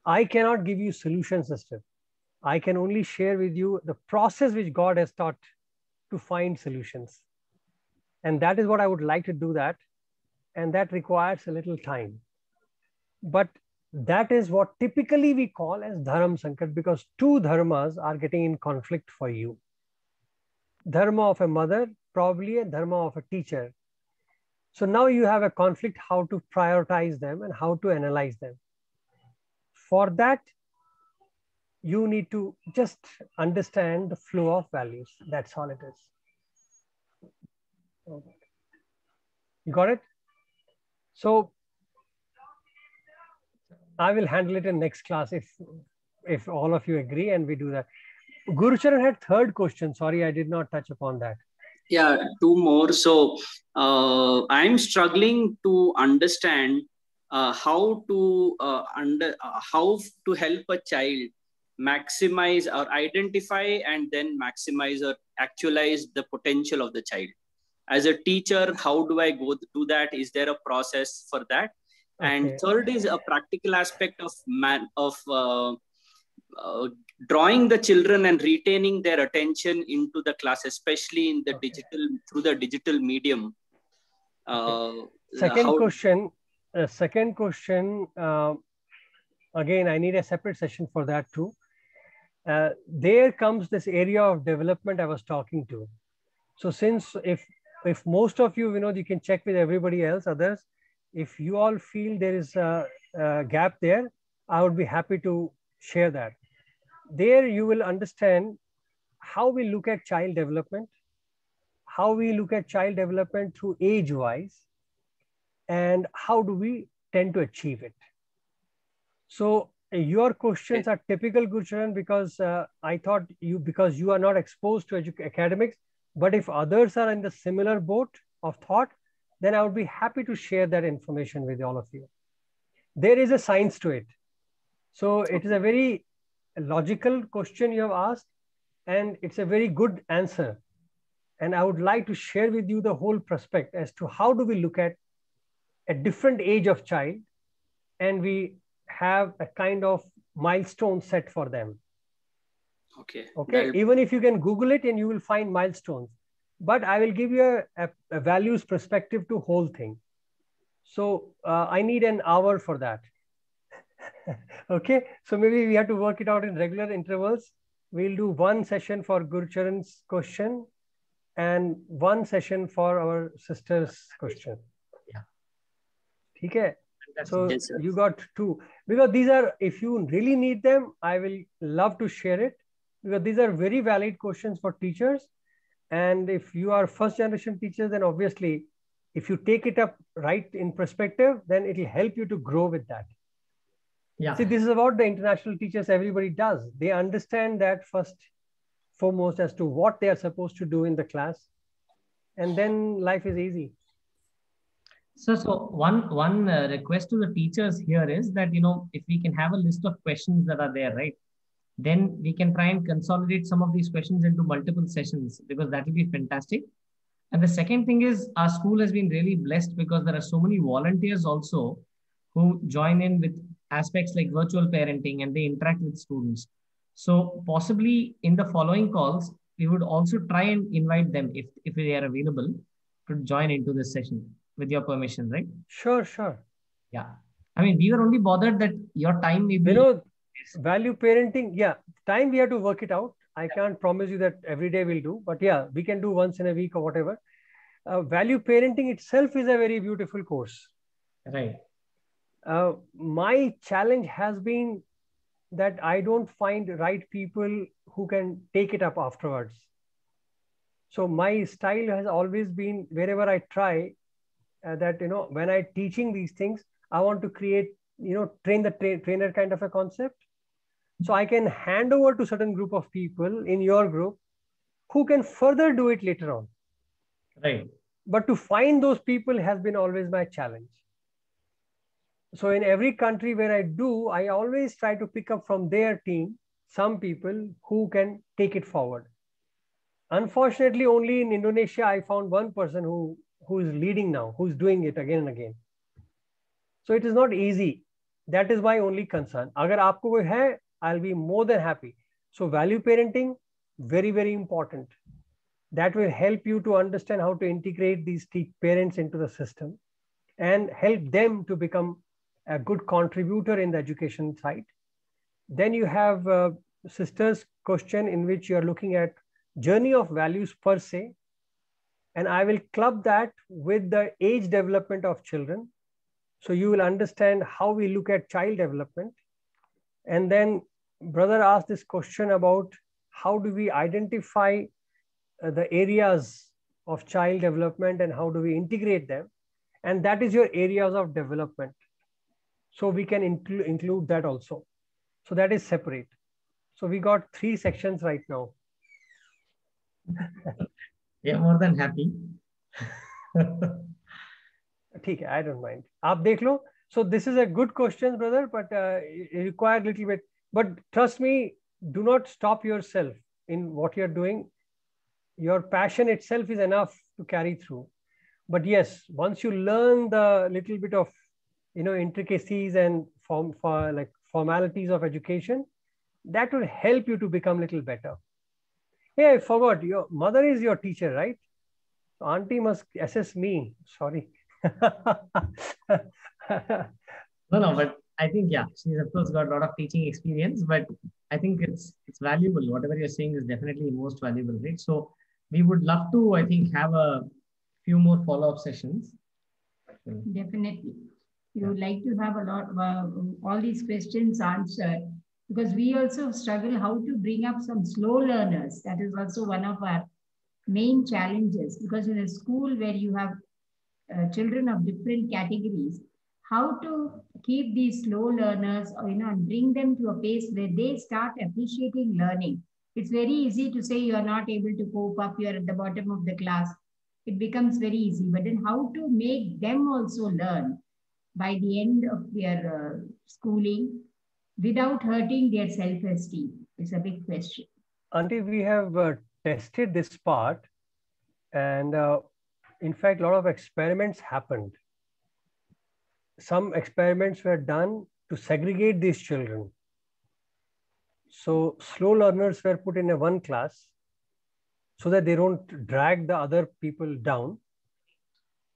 I cannot give you solution system. I can only share with you the process which God has taught to find solutions. And that is what I would like to do that. And that requires a little time. But that is what typically we call as Dharam Sankat, because two dharmas are getting in conflict for you. Dharma of a mother, probably a dharma of a teacher. So now you have a conflict how to prioritize them and how to analyze them. For that, you need to just understand the flow of values. That's all it is. You got it? So I will handle it in next class if all of you agree and we do that. Guru Charan had third question. Sorry, I did not touch upon that. Yeah, two more. So I'm struggling to understand how to help a child maximize or identify and then maximize or actualize the potential of the child. As a teacher, how do I go do that? Is there a process for that? Okay. And third is a practical aspect of drawing the children and retaining their attention into the class, especially in the digital, through the digital medium. Second question, again, I need a separate session for that too. There comes this area of development I was talking to. So since if most of you, Vinod, you can check with everybody else, others, if you all feel there is a gap there, I would be happy to share that. There you will understand how we look at child development, how we look at child development through age-wise, and how do we tend to achieve it. So your questions are typical, Gurcharan, because I thought because you are not exposed to academics, but if others are in the similar boat of thought, then I would be happy to share that information with all of you. There is a science to it. So it is a very logical question you have asked, and it's a very good answer. And I would like to share with you the whole prospect as to how do we look at a different age of child, and we have a kind of milestone set for them. Okay. Okay. Even if you can Google it and you will find milestones, but I will give you a values perspective to whole thing. So I need an hour for that. Okay. So maybe we have to work it out in regular intervals. We'll do one session for Gurcharan's question and one session for our sister's question. Yeah. Okay. So yes, you got two, because these are, if you really need them, I will love to share it, because these are very valid questions for teachers. And if you are first generation teachers, then obviously, if you take it up right in perspective, then it will help you to grow with that. Yeah. See, this is about the international teachers. Everybody does. They understand that first, foremost as to what they are supposed to do in the class. And then life is easy. So one request to the teachers here is that, if we can have a list of questions that are there, right? Then we can try and consolidate some of these questions into multiple sessions, because that will be fantastic. And the second thing is, our school has been really blessed because there are so many volunteers also who join in with aspects like virtual parenting, and they interact with students. So possibly in the following calls, we would also try and invite them if they are available to join into this session, with your permission, right? Sure, sure. Yeah. I mean, we were only bothered that your time may be... value parenting, yeah, time we have to work it out. I can't promise you that every day we'll do, but yeah, we can do once in a week or whatever. Value parenting itself is a very beautiful course. Right. My challenge has been that I don't find right people who can take it up afterwards. So my style has always been, wherever I try, that, when I teaching these things, I want to create, train the trainer kind of a concept. So I can hand over to certain group of people in your group who can further do it later on. Right. But to find those people has been always my challenge. So in every country where I do, I always try to pick up from their team some people who can take it forward. Unfortunately, only in Indonesia, I found one person who is leading now, who's doing it again and again. So it is not easy. That is my only concern. Agar aapko koi hai, I'll be more than happy. So value parenting, very, very important. That will help you to understand how to integrate these parents into the system and help them to become a good contributor in the education side. Then you have sister's question in which you are looking at journey of values per se. And I will club that with the age development of children. So you will understand how we look at child development. And then brother asked this question about how do we identify the areas of child development and how do we integrate them. And that is your areas of development. So we can include that also. So that is separate. So we got 3 sections right now. Yeah, more than happy. Okay, I don't mind. Aap dekh lo. So this is a good question, brother, but it requires a little bit. But trust me, do not stop yourself in what you're doing. Your passion itself is enough to carry through. But yes, once you learn the little bit of, intricacies and formalities of education, that will help you to become a little better. Hey, I forgot, your mother is your teacher, right? Auntie must assess me. Sorry. No, but I think, yeah, she's of course got a lot of teaching experience, but I think it's valuable. Whatever you're saying is definitely most valuable, right? So we would love to, I think, have a few more follow-up sessions. Definitely. We would like to have a lot of all these questions answered, because we also struggle how to bring up some slow learners. That is also one of our main challenges, because in a school where you have children of different categories, how to keep these slow learners, and bring them to a pace where they start appreciating learning. It's very easy to say you are not able to cope up, you are at the bottom of the class. It becomes very easy, but then how to make them also learn by the end of their schooling without hurting their self-esteem is a big question. Auntie, we have tested this part, and in fact, a lot of experiments happened. Some experiments were done to segregate these children. So slow learners were put in a one class so that they don't drag the other people down,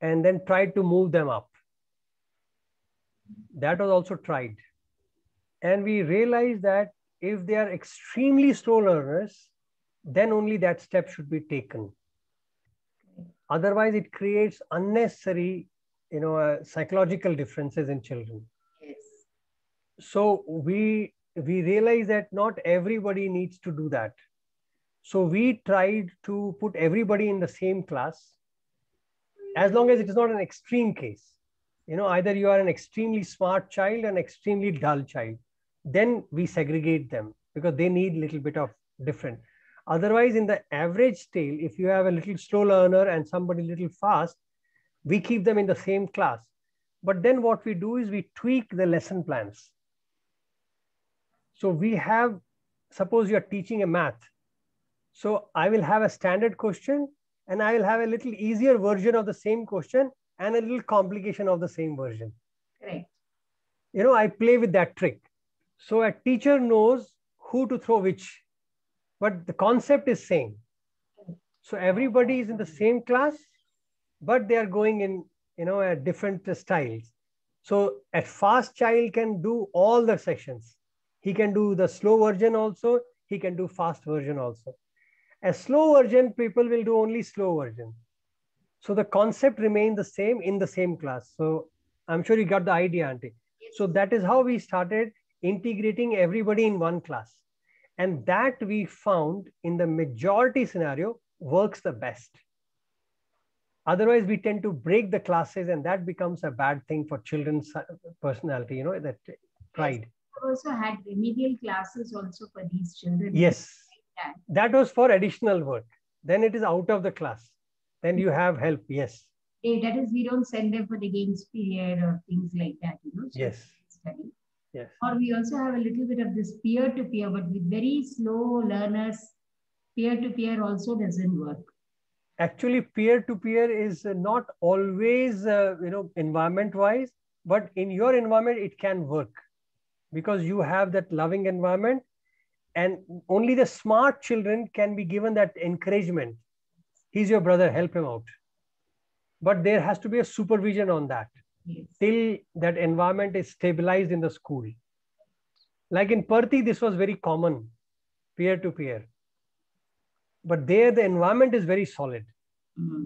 and then tried to move them up. That was also tried. And we realized that if they are extremely slow learners, then only that step should be taken. Otherwise, it creates unnecessary, psychological differences in children. Yes. So we realize that not everybody needs to do that. So we tried to put everybody in the same class, as long as it is not an extreme case. Either you are an extremely smart child and extremely dull child, then we segregate them because they need a little bit of different. Otherwise, in the average scale, if you have a little slow learner and somebody little fast, we keep them in the same class. But then what we do is we tweak the lesson plans. So we have, suppose you're teaching a math. So I will have a standard question and I will have a little easier version of the same question and a little complication of the same version. Correct. I play with that trick. So a teacher knows who to throw which, but the concept is same. So everybody is in the same class, but they are going in, at different styles. So a fast child can do all the sections. He can do the slow version also. He can do fast version also. A slow version, people will do only slow version. So the concept remains the same in the same class. So I'm sure you got the idea, Auntie. So that is how we started integrating everybody in one class. And that we found in the majority scenario works the best. Otherwise, we tend to break the classes and that becomes a bad thing for children's personality, that pride. Yes. We also had remedial classes also for these children. Yes, that was for additional work. Then it is out of the class. Then you have help, yes. That is, we don't send them for the games period or things like that, you know. So Yes. study. Yes. Or we also have a little bit of this peer-to-peer, but with very slow learners, peer-to-peer also doesn't work. Actually, peer-to-peer is not always, environment-wise, but in your environment, it can work because you have that loving environment, and only the smart children can be given that encouragement. He's your brother, help him out. But there has to be a supervision on that till that environment is stabilized in the school. Like in Perthi, this was very common, peer-to-peer. But there, the environment is very solid.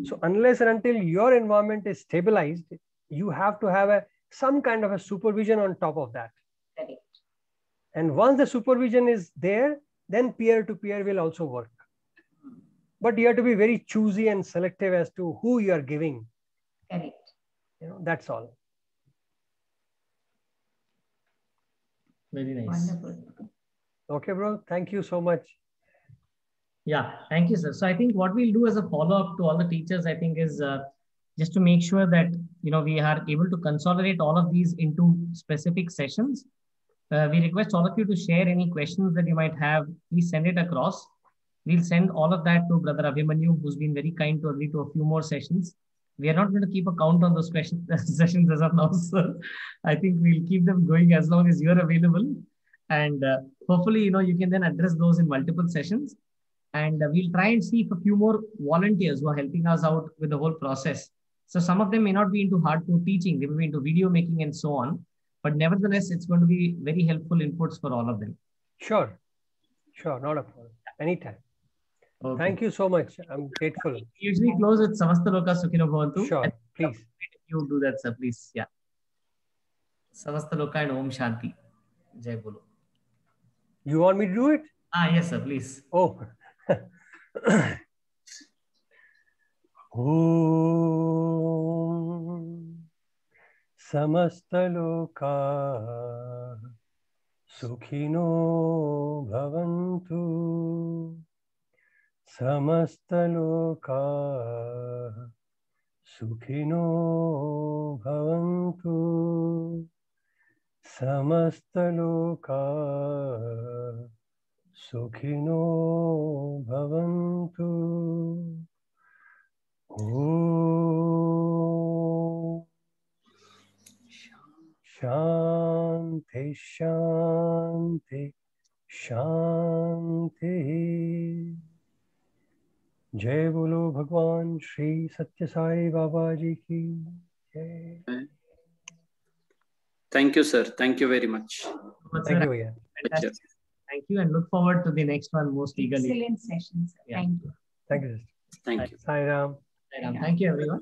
So unless and until your environment is stabilized, you have to have some kind of a supervision on top of that. Correct. And once the supervision is there, then peer-to-peer will also work. But you have to be very choosy and selective as to who you are giving. Correct. That's all. Very nice. Wonderful. Okay, bro. Thank you so much. Yeah, thank you, sir. So I think what we'll do as a follow-up to all the teachers, I think, is just to make sure that we are able to consolidate all of these into specific sessions. We request all of you to share any questions that you might have. Please send it across. We'll send all of that to Brother Abhimanyu, who's been very kind to agree to a few more sessions. We are not going to keep a count on those sessions as of now, sir. I think we'll keep them going as long as you're available. And hopefully, you can then address those in multiple sessions. And we'll try and see if a few more volunteers who are helping us out with the whole process. So some of them may not be into hardcore teaching, they may be into video making and so on. But nevertheless, it's going to be very helpful inputs for all of them. Sure. Sure, not a problem. Anytime. Okay. Thank you so much. I'm grateful. We usually close with Samasta Loka Sukhino Bhavantu. Sure, please. If you do that, sir, please. Yeah. Samasta Loka and Om Shanti. Jai Bolo. You want me to do it? Yes, sir, please. Oh. Om Samasta Loka Sukhino Bhavantu. Samasta Loka Sukhino Bhavantu. Samasta Loka Sukhino Bhavantu. Om Shanti Shanti Shanti. Jai Bolo Bhagwan Shri Satya Sai Baba Ji ki Jai. Thank you, sir. Thank you very much. Thank you. Yeah. Thank you, and look forward to the next one most eagerly. Excellent sessions. Yeah. Thank you. Thank you. Thank you. Sai Ram. Thank you, everyone.